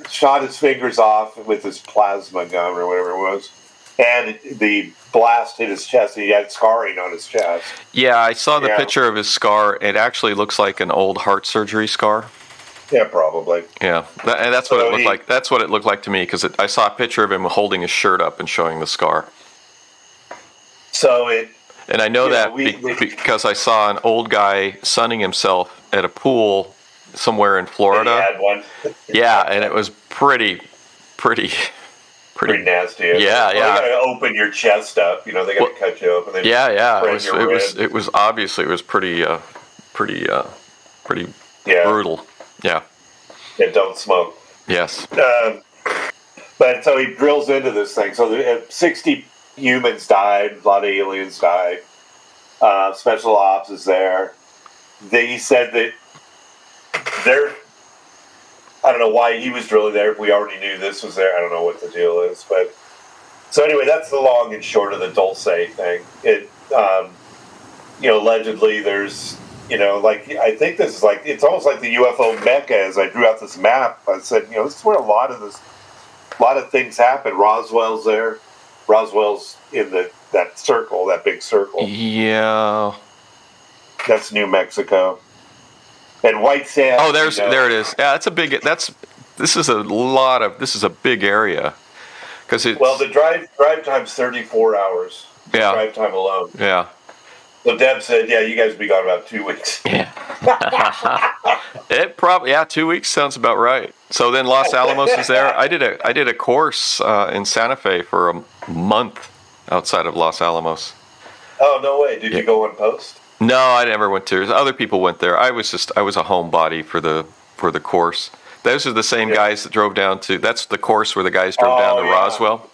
shot his fingers off with his plasma gun or whatever it was. And the blast hit his chest. And he had scarring on his chest. Yeah, I saw the picture of his scar. It actually looks like an old heart surgery scar. Yeah, probably. Yeah, and that's what it looked like. That's what it looked like to me, because I saw a picture of him holding his shirt up and showing the scar. So and I know that because I saw an old guy sunning himself at a pool somewhere in Florida. He had one. Yeah, and it was pretty nasty. Yeah, yeah. They gotta open your chest up. They gotta cut you open. Yeah. It was obviously pretty brutal. Yeah. And don't smoke. Yes. But so he drills into this thing. So 60 humans died. A lot of aliens died. Special ops is there. He said that I don't know why he was drilling there. If we already knew this was there, I don't know what the deal is. But so anyway, that's the long and short of the Dulce thing. It, allegedly there's, I think this is it's almost like the UFO Mecca. As I drew out this map, I said, this is where a lot of things happen. Roswell's there. Roswell's in that circle, that big circle. Yeah. That's New Mexico. And White Sands. Oh, there it is. Yeah, this is a big area. The drive time's 34 hours. Yeah. Drive time alone. Yeah. So Deb said, "Yeah, you guys will be gone about 2 weeks." Yeah. 2 weeks sounds about right. So then Los Alamos is there. I did a course in Santa Fe for a month outside of Los Alamos. Oh, no way! Did you go on post? No, I never went to. Other people went there. I was a homebody for the course. Those are the same guys that drove down to. That's the course where the guys drove down to Roswell.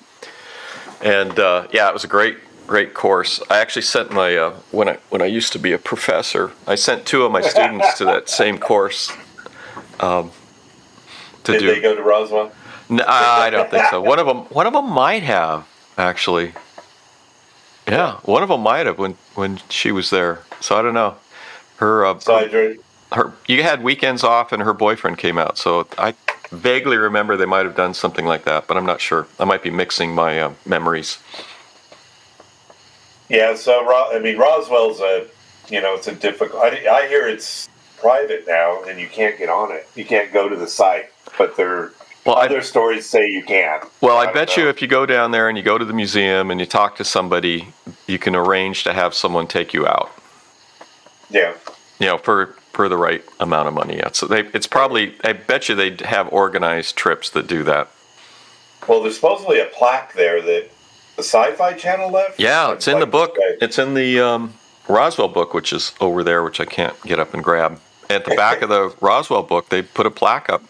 And it was a great course. I actually sent my when I used to be a professor, I sent 2 of my students to that same course. Did they go to Roswell? No, I don't think so. One of them might have actually. Yeah, one of them might have when she was there. So I don't know. You had weekends off, and her boyfriend came out. So I vaguely remember they might have done something like that, but I'm not sure. I might be mixing my memories. Yeah. So Roswell's it's a difficult. I hear it's private now, and you can't get on it. You can't go to the site, but other stories say you can. Well, I bet you if you go down there and you go to the museum and you talk to somebody, you can arrange to have someone take you out. Yeah. For the right amount of money. Yeah. So I bet you they'd have organized trips that do that. Well, there's supposedly a plaque there that the Sci-Fi Channel left. Yeah, it's in the book. It's in the Roswell book, which is over there, which I can't get up and grab. At the back of the Roswell book, they put a plaque up.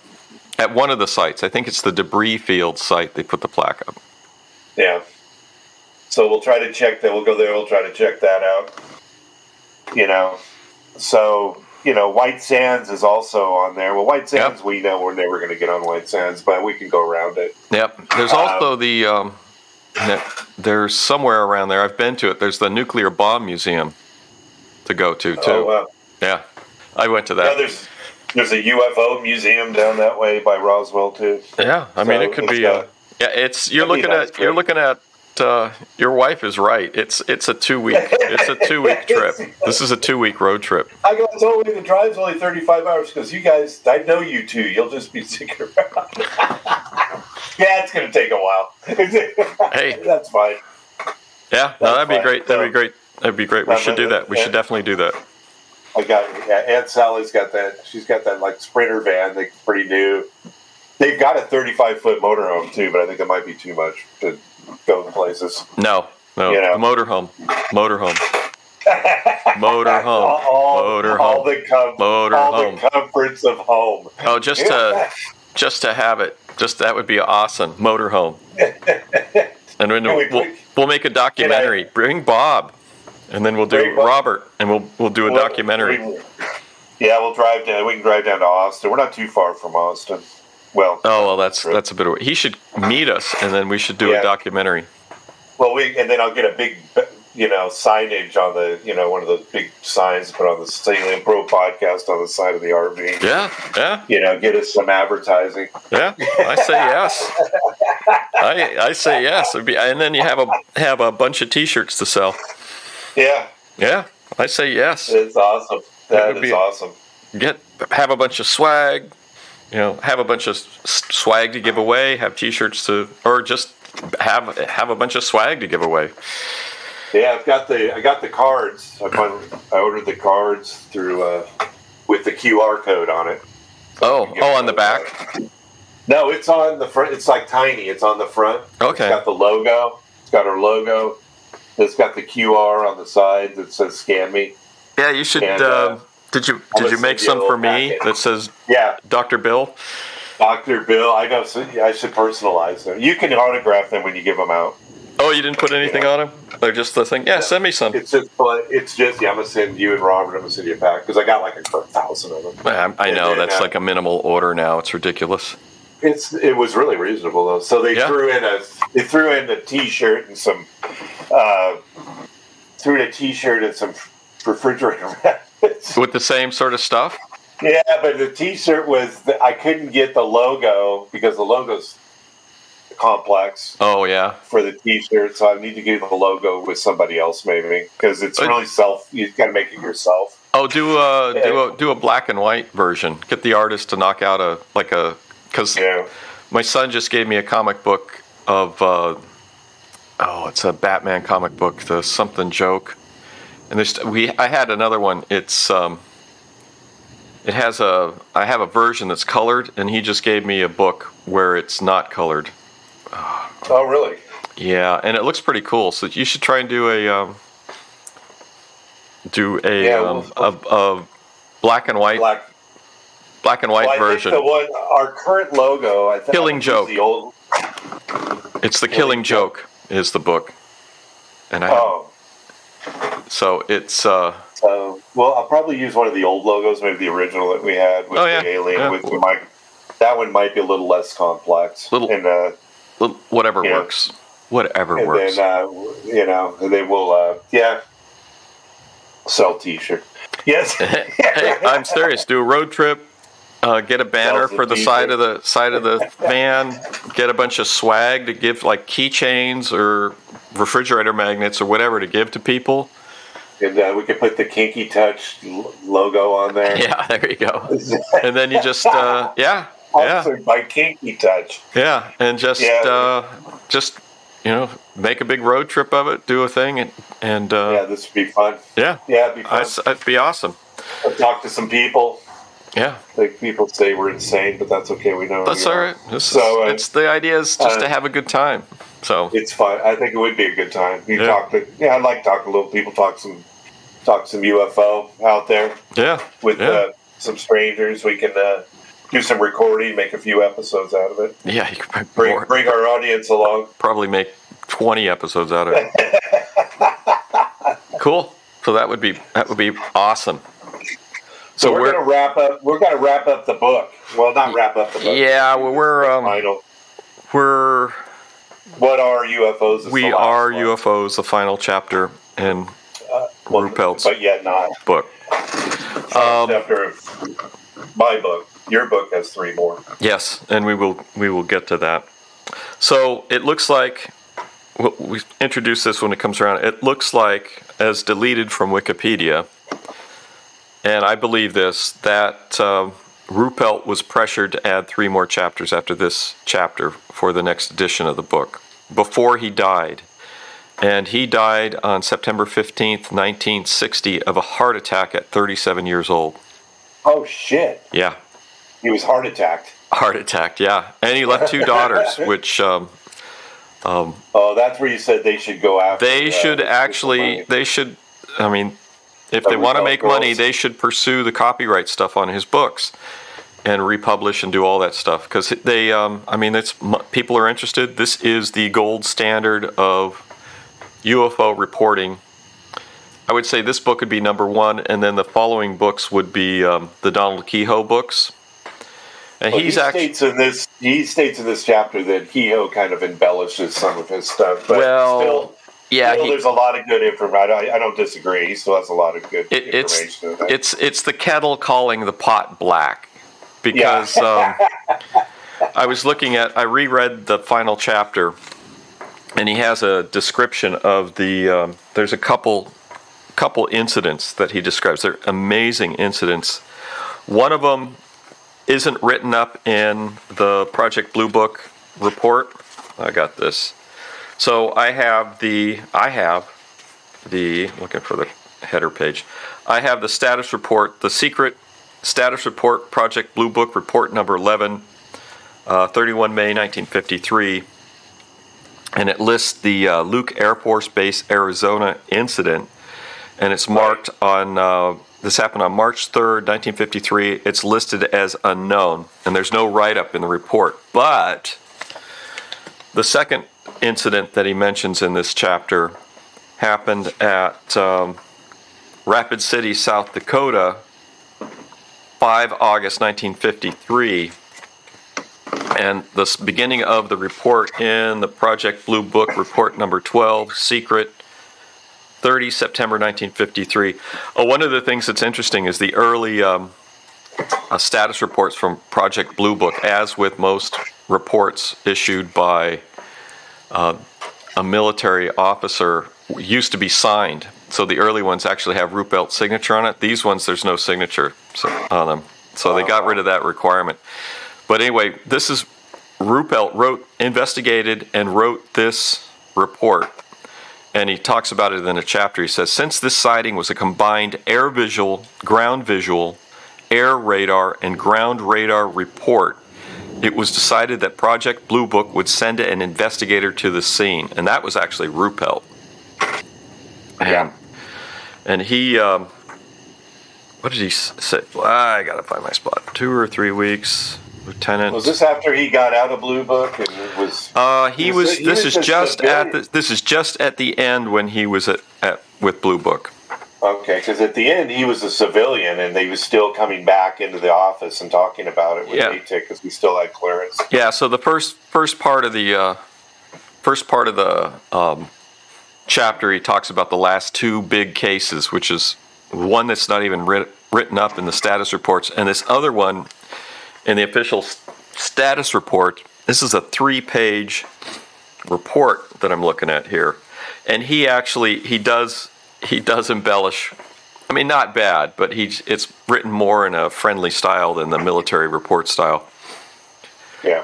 At one of the sites, I think it's the debris field site, they put the plaque up. Yeah. So we'll try to check that. We'll go there. We'll try to check that out. So, White Sands is also on there. Well, White Sands, we know we're never going to get on White Sands, but we can go around it. Yep. There's also there's somewhere around there, I've been to it, there's the Nuclear Bomb Museum to go to, too. Oh, wow. Yeah. I went to that. Yeah, there's a UFO museum down that way by Roswell too. Yeah, I mean it could be. You're looking at. Your wife is right. It's a 2 week. It's a 2 week trip. This is a 2 week road trip. I got told the drive's only 35 hours because you guys. I know you two. You'll just be sticking around. Yeah, it's going to take a while. Hey, that's fine. Yeah, no, that'd be great. That'd be great. We should do that. We should definitely do that. Aunt Sally's got that. She's got that Sprinter van that's pretty new. They've got a 35-foot motorhome too, but I think it might be too much to go places. No, motorhome. All the comforts of home. Oh, just to have it. That would be awesome. Motorhome. And we'll make a documentary. Bring Bob. And then we'll do Robert, and we'll do a documentary. We'll drive down. We can drive down to Austin. We're not too far from Austin. That's a bit of. He should meet us, and then we should do a documentary. Well, and then I'll get a big, signage on the, one of those big signs put on the Salient Pro podcast on the side of the RV. Yeah. Get us some advertising. Yeah, I say yes. I say yes. And then you have a bunch of T-shirts to sell. Yeah, I say yes. It's awesome. That is awesome. Have a bunch of swag. have a bunch of swag to give away, have T-shirts or just have a bunch of swag to give away. Yeah, I got the cards. I ordered the cards through with the QR code on it. So on the back? No, it's on the front. It's like tiny. It's on the front. Okay. It's got the logo. It's got our logo. It's got the QR on the side that says "Scan Me." Yeah, you should. Did you make some for me that says Dr. Bill? Dr. Bill. I know. So I should personalize them. You can autograph them when you give them out. Oh, you didn't put anything on them? They're just the thing. Yeah, send me some. It's just. Yeah, I'm gonna send you and Robert. I'm gonna send you a pack because I got like 1,000 of them. I know that's like a minimal order now. It's ridiculous. It was really reasonable though. So they threw in a T-shirt and some refrigerator magnets with the same sort of stuff. Yeah, but the T-shirt I couldn't get the logo because the logo's complex. Oh yeah, for the T-shirt, so I need to get the logo with somebody else maybe because it's really you got to make it yourself. Oh, do a black and white version. Get the artist to knock out because my son just gave me a comic book of it's a Batman comic book, the something joke, and I had another one. It's I have a version that's colored, and he just gave me a book where it's not colored. Oh, really? Yeah, and it looks pretty cool. So you should try and do a black and white version. I think our current logo, I think Killing Joke. The old. It's the Killing Joke is the book, and so it's. Well, I'll probably use one of the old logos, maybe the original that we had with the alien with the mic. That one might be a little less complex. Whatever works. Whatever works. Then, and they will, sell T-shirt. Yes. Hey, I'm serious. Do a road trip. Get a banner for the side of the van. Get a bunch of swag to give, like keychains or refrigerator magnets or whatever to give to people. And we could put the Kinky Touch logo on there. Yeah, there you go. And then you just Sponsored by Kinky Touch. Yeah, and just make a big road trip of it, do a thing, and this would be fun. Yeah, it'd be fun. It'd be awesome. I'll talk to some people. Yeah, like people say we're insane, but that's okay. We know that's all right. It's the idea is just to have a good time. So it's fun. I think it would be a good time. I'd like to talk to little people, talk some UFO out there. Yeah, with some strangers, we can do some recording, make a few episodes out of it. Yeah, you could bring our audience along. Probably make 20 episodes out of it. Cool. So that would be awesome. So we're going to wrap up. We're going to wrap up the book. Well, not wrap up the book. Yeah, we're What are UFOs? We are UFOs, the final chapter in Ruppelts' but yet not book. Chapter of my book. Your book has 3 more. Yes, and we will get to that. So it looks like we introduce this when it comes around. It looks like, as deleted from Wikipedia, and I believe this, that Ruppelt was pressured to add 3 more chapters after this chapter for the next edition of the book before he died. And he died on September 15th, 1960, of a heart attack at 37 years old. Oh, shit. Yeah. He was heart attacked. Heart attacked, yeah. And he left 2 daughters, which... that's where you said they should go after. They should if they want to make money, they should pursue the copyright stuff on his books and republish and do all that stuff. Because people are interested. This is the gold standard of UFO reporting. I would say this book would be number 1, and then the following books would be the Donald Kehoe books. And he states in this chapter that Kehoe kind of embellishes some of his stuff. But still, there's a lot of good information. I don't disagree. He still has a lot of good information. It's the kettle calling the pot black. Because I reread the final chapter, and he has a description of there's a couple incidents that he describes. They're amazing incidents. One of them isn't written up in the Project Blue Book report. I got this. So I have the looking for the header page. I have the status report, the secret status report, Project Blue Book report number 11, 31 May 1953. And it lists the Luke Air Force Base, Arizona incident. And it's marked on, this happened on March 3rd, 1953. It's listed as unknown. And there's no write-up in the report. But the second incident that he mentions in this chapter happened at Rapid City, South Dakota, 5 August 1953. And the beginning of the report in the Project Blue Book, report number 12, secret, 30 September 1953. One of the things that's interesting is the early status reports from Project Blue Book, as with most reports issued by a military officer, used to be signed. So the early ones actually have Ruppelt's signature on it. These ones, there's no signature on them. So they got rid of that requirement. But anyway, this is Ruppelt investigated and wrote this report. And he talks about it in a chapter. He says, since this sighting was a combined air visual, ground visual, air radar, and ground radar report, it was decided that Project Blue Book would send an investigator to the scene. And that was actually Ruppelt. And he, what did he say? Well, I got to find my spot. 2 or 3 weeks, Lieutenant. Was this after he got out of Blue Book and was? This is just at the end when he was with Blue Book. Okay, because at the end he was a civilian, and he was still coming back into the office and talking about it with ATIC because we still had clearance. Yeah. So the first part of the chapter, he talks about the last 2 big cases, which is one that's not even written up in the status reports, and this other one in the official status report. This is a 3-page report that I'm looking at here, and he does embellish. I mean, not bad, but it's written more in a friendly style than the military report style. Yeah.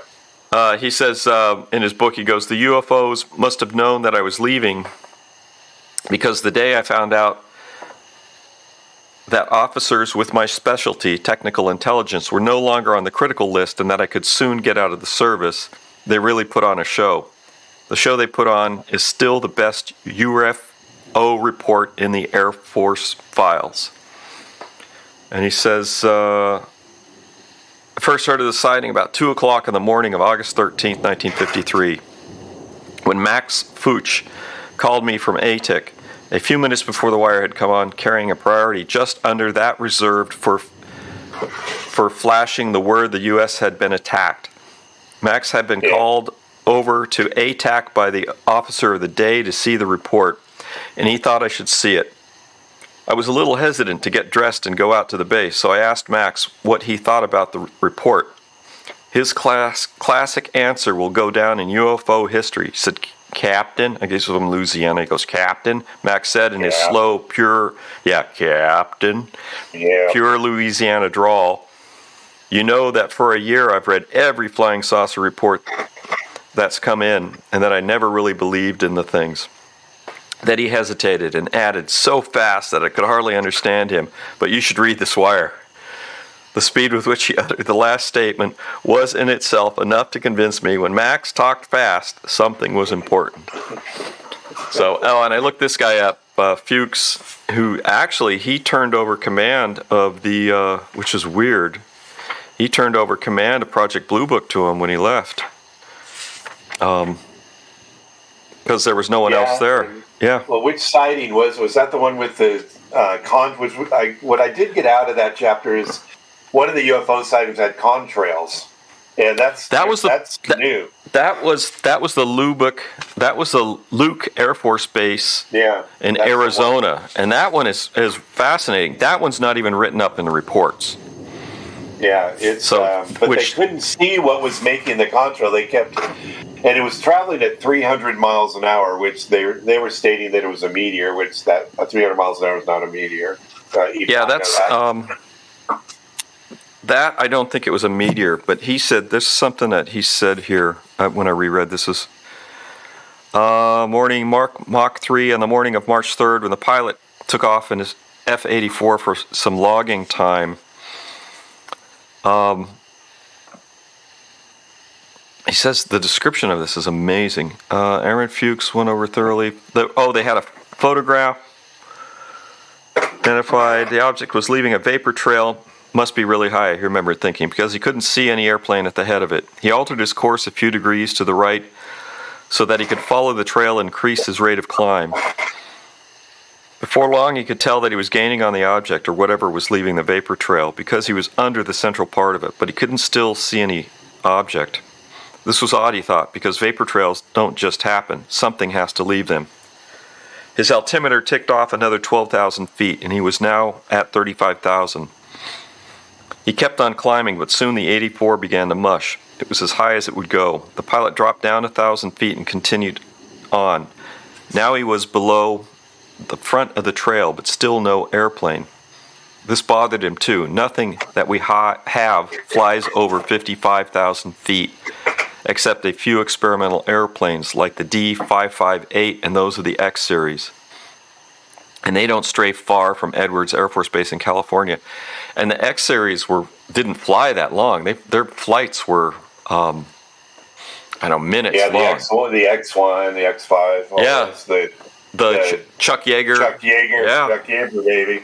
He says in his book, he goes, the UFOs must have known that I was leaving, because the day I found out that officers with my specialty, technical intelligence, were no longer on the critical list and that I could soon get out of the service, they really put on a show. The show they put on is still the best UFO report in the Air Force files. And he says, I first heard of the sighting about 2 o'clock in the morning of August 13th, 1953, when Max Fuchs called me from ATIC a few minutes before the wire had come on, carrying a priority just under that reserved for flashing the word the U.S. had been attacked. Max had been called over to ATAC by the officer of the day to see the report, and he thought I should see it. I was a little hesitant to get dressed and go out to the base, so I asked Max what he thought about the report. His classic answer will go down in UFO history. He said, Captain, I guess from Louisiana, he goes, Captain, Max said in his slow, pure, Captain, pure Louisiana drawl. You know that for a year I've read every flying saucer report that's come in, and that I never really believed in the things. That he hesitated and added so fast that I could hardly understand him, but you should read this wire. The speed with which he uttered the last statement was in itself enough to convince me when Max talked fast, something was important. So, and I looked this guy up, Fuchs, who actually, he turned over command of the, which is weird, he turned over command of Project Blue Book to him when he left. Because there was no one else there. Yeah. Well, which sighting was that the one with the what I did get out of that chapter is one of the UFO sightings had contrails, and that's new. That was the Luke Air Force Base in Arizona, and that one is fascinating. That one's not even written up in the reports. Yeah, but they couldn't see what was making the contrail. They kept, and it was traveling at 300 miles an hour, which they were stating that it was a meteor, which 300 miles an hour is not a meteor. That, I don't think it was a meteor, but he said, there's something that he said here when I reread this is morning Mach 3 on the morning of March 3rd when the pilot took off in his F-84 for some logging time. He says the description of this is amazing. Aaron Fuchs went over thoroughly. They had a photograph. Identified the object was leaving a vapor trail. Must be really high, I remember thinking, because he couldn't see any airplane at the head of it. He altered his course a few degrees to the right so that he could follow the trail and increase his rate of climb. Before long, he could tell that he was gaining on the object or whatever was leaving the vapor trail because he was under the central part of it, but he couldn't still see any object. This was odd, he thought, because vapor trails don't just happen. Something has to leave them. His altimeter ticked off another 12,000 feet, and he was now at 35,000. He kept on climbing, but soon the 84 began to mush. It was as high as it would go. The pilot dropped down 1,000 feet and continued on. Now he was below the front of the trail, but still no airplane. This bothered him too. Nothing that we have flies over 55,000 feet, except a few experimental airplanes like the D-558 and those of the X series. And they don't stray far from Edwards Air Force Base in California. And the X series didn't fly that long. Their flights were, minutes long. The X1, the X5. The Chuck Yeager. Chuck Yeager, baby.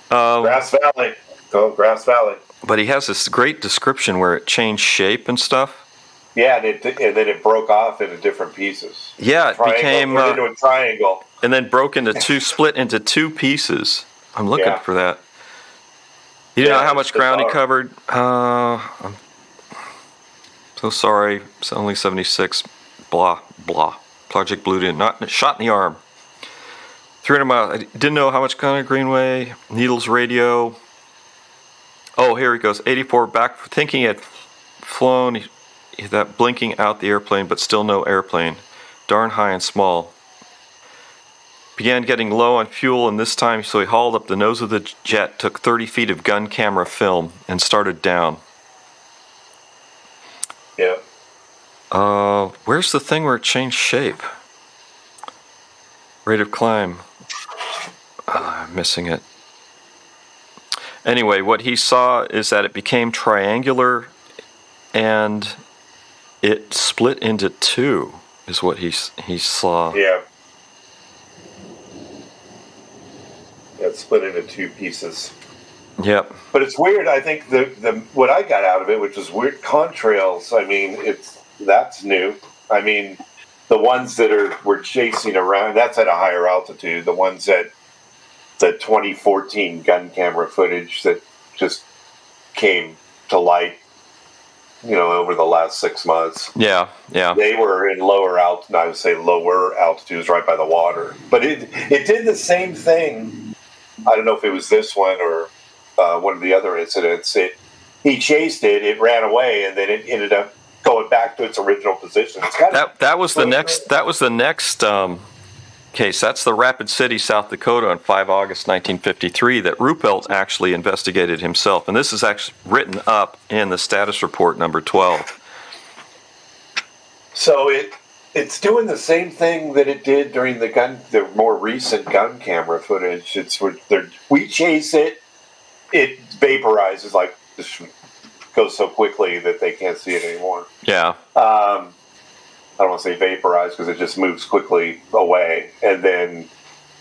Grass Valley. Go Grass Valley. But he has this great description where it changed shape and stuff. Yeah, and then it broke off into different pieces. Yeah, it became into a triangle, and then broke into split into two pieces. I'm looking for that. You know how much ground he covered? I'm so sorry. It's only 76. Blah blah. Project Blue Didn't. Not shot in the arm. 300 miles. I didn't know how much kind of Greenway. Needles radio. Oh, here he goes. 84 back. Thinking he had flown. That blinking out the airplane, but still no airplane. Darn high and small. Began getting low on fuel, and this time, so he hauled up the nose of the jet, took 30 feet of gun camera film, and started down. Yeah. Where's the thing where it changed shape? Rate of climb. I'm missing it. Anyway, what he saw is that it became triangular, and it split into two, is what he saw. Yeah. It split into two pieces. Yep. But it's weird. I think the what I got out of it, which was weird, contrails. I mean, that's new. I mean, the ones that were chasing around, that's at a higher altitude. The ones that the 2014 gun camera footage that just came to light, over the last 6 months. Yeah. They were in lower altitudes right by the water. But it did the same thing. I don't know if it was this one or one of the other incidents. He chased it, it ran away, and then it ended up going back to its original position. That was the next case. That's the Rapid City, South Dakota on 5 August 1953 that Ruppelt actually investigated himself. And this is actually written up in the status report number 12. So it's doing the same thing that it did during the more recent gun camera footage. We chase it, it vaporizes, like just goes so quickly that they can't see it anymore. Yeah. I don't want to say vaporize because it just moves quickly away. And then,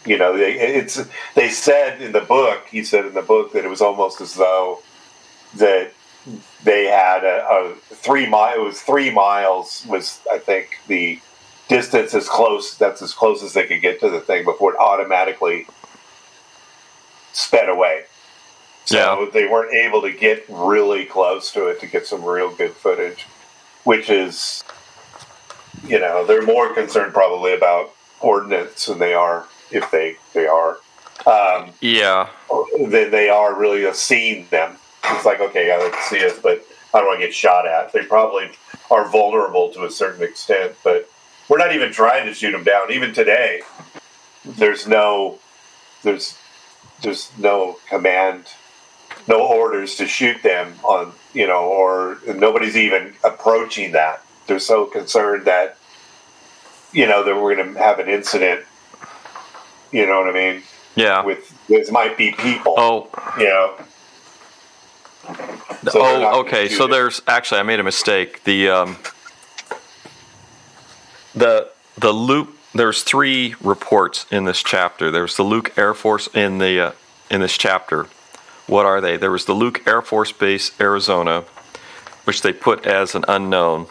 they said in the book, he said in the book that it was almost as though that they had a 3 mile, it was 3 miles was, I think, the distance that's as close as they could get to the thing before it automatically sped away. So they weren't able to get really close to it to get some real good footage, which is, they're more concerned probably about ordnance than they are, if they are. Than they are really seeing them. It's like, okay, I can see us, but I don't want to get shot at. They probably are vulnerable to a certain extent, but we're not even trying to shoot them down. Even today, there's no command no orders to shoot them on, or nobody's even approaching that. They're so concerned that, that we're going to have an incident. You know what I mean? Yeah. With might be people. Oh. So okay. So there's actually, I made a mistake. The Luke. There's 3 reports in this chapter. There's the Luke Air Force in this chapter. What are they? There was the Luke Air Force Base, Arizona, which they put as an unknown.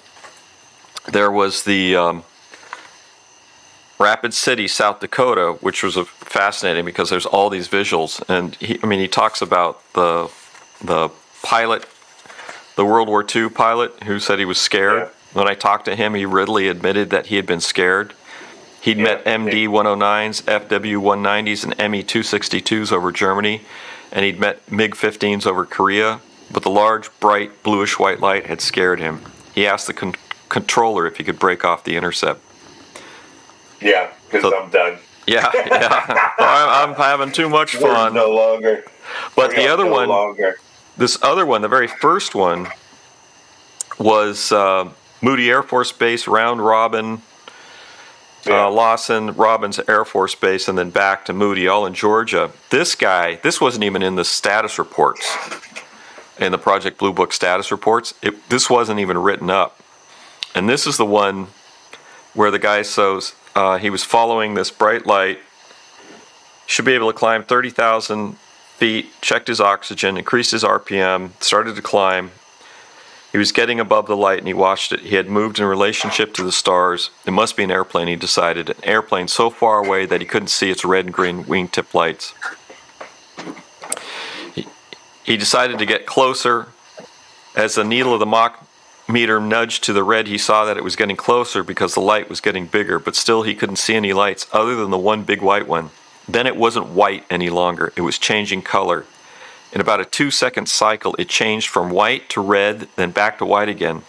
There was the Rapid City, South Dakota, which was fascinating because there's all these visuals, and he talks about the pilot, the World War II pilot who said he was scared. Yeah. When I talked to him, he readily admitted that he had been scared. He'd met MD-109s, FW-190s, and ME-262s over Germany, and he'd met MiG-15s over Korea, but the large, bright, bluish-white light had scared him. He asked the controller if he could break off the intercept. Yeah, because I'm done. Yeah. I'm having too much fun. No longer. But the other one, this other one, the very first one, was Moody Air Force Base, Round Robin, Lawson, Robbins Air Force Base, and then back to Moody, all in Georgia. This wasn't even in the status reports, in the Project Blue Book status reports. This wasn't even written up. And this is the one where the guy says he was following this bright light, should be able to climb 30,000 feet, checked his oxygen, increased his RPM, started to climb. He was getting above the light and he watched it. He had moved in relationship to the stars. It must be an airplane, he decided. An airplane so far away that he couldn't see its red and green wingtip lights. He decided to get closer. As the needle of the Mach meter nudged to the red, he saw that it was getting closer because the light was getting bigger, but still he couldn't see any lights other than the one big white one. Then it wasn't white any longer. It was changing color. In about a 2-second cycle, it changed from white to red, then back to white again.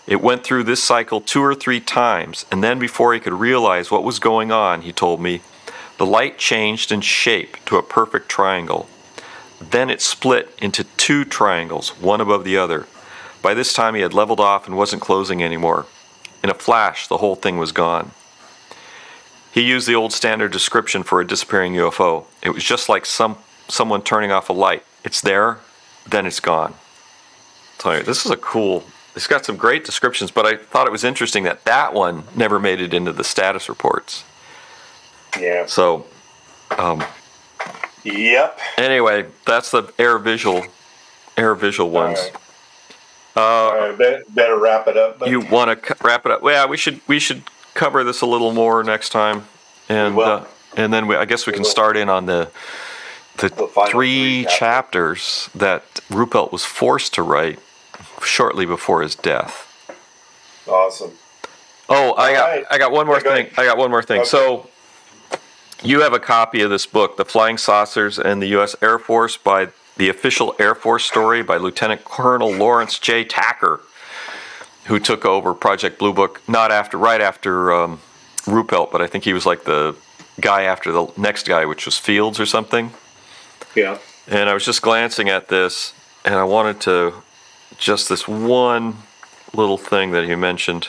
It went through this cycle 2 or 3 times, and then before he could realize what was going on, he told me, the light changed in shape to a perfect triangle. Then it split into 2 triangles, one above the other. By this time, he had leveled off and wasn't closing anymore. In a flash, the whole thing was gone. He used the old standard description for a disappearing UFO. It was just like someone turning off a light. It's there, then it's gone. So this is it's got some great descriptions, but I thought it was interesting that one never made it into the status reports. Yeah. So, yep. Anyway, that's the air visual ones. All right, better wrap it up. But... You want to wrap it up? Yeah, we should cover this a little more next time, and then I guess we can start in on the 3 chapters that Ruppelt was forced to write shortly before his death. Awesome. Oh, I got one more thing. Okay. So you have a copy of this book, The Flying Saucers and the U.S. Air Force, by the Official Air Force Story by Lieutenant Colonel Lawrence J. Tacker, who took over Project Blue Book right after Ruppelt, but I think he was like the guy after the next guy, which was Fields or something. Yeah. And I was just glancing at this, and I wanted to just this one little thing that he mentioned,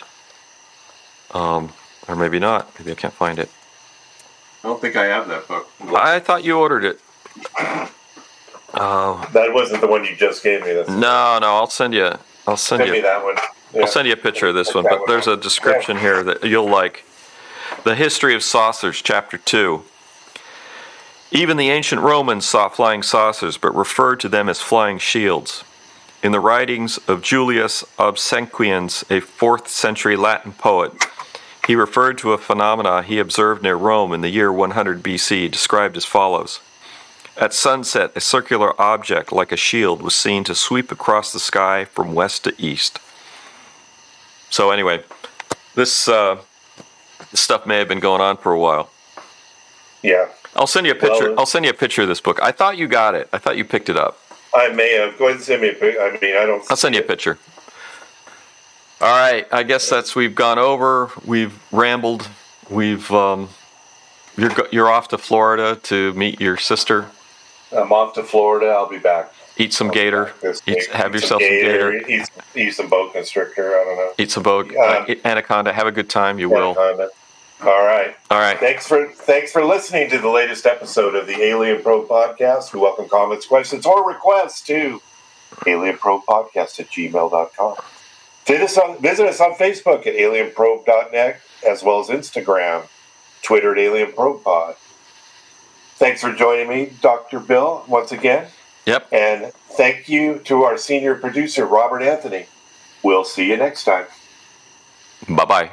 or maybe not. Maybe I can't find it. I don't think I have that book. I thought you ordered it. That wasn't the one you just gave me. No, I'll send you. Send me that one. Yeah. I'll send you a picture of this one, but there's a description here that you'll like. The History of Saucers, Chapter 2. Even the ancient Romans saw flying saucers, but referred to them as flying shields. In the writings of Julius Obsequiens, a 4th century Latin poet, he referred to a phenomena he observed near Rome in the year 100 BC, described as follows. At sunset, a circular object like a shield was seen to sweep across the sky from west to east. So anyway, this stuff may have been going on for a while. Yeah. I'll send you a picture. I'll send you a picture of this book. I thought you got it. I thought you picked it up. I may have. Go ahead and send me a picture. I mean, I don't. I'll send you a picture. All right. I guess we've gone over. We've rambled. You're off to Florida to meet your sister. I'm off to Florida. I'll be back. Eat some gator. Have Eat yourself some gator. Eat some boa constrictor. I don't know. Eat some boa anaconda. Have a good time. You will. Anaconda. All right. All right. Thanks for listening to the latest episode of the Alien Probe Podcast. We welcome comments, questions, or requests to alienprobepodcast@gmail.com. Visit us on Facebook at alienprobe.net, as well as Instagram, Twitter at alienprobepod. Thanks for joining me, Dr. Bill, once again. Yep. And thank you to our senior producer, Robert Anthony. We'll see you next time. Bye-bye.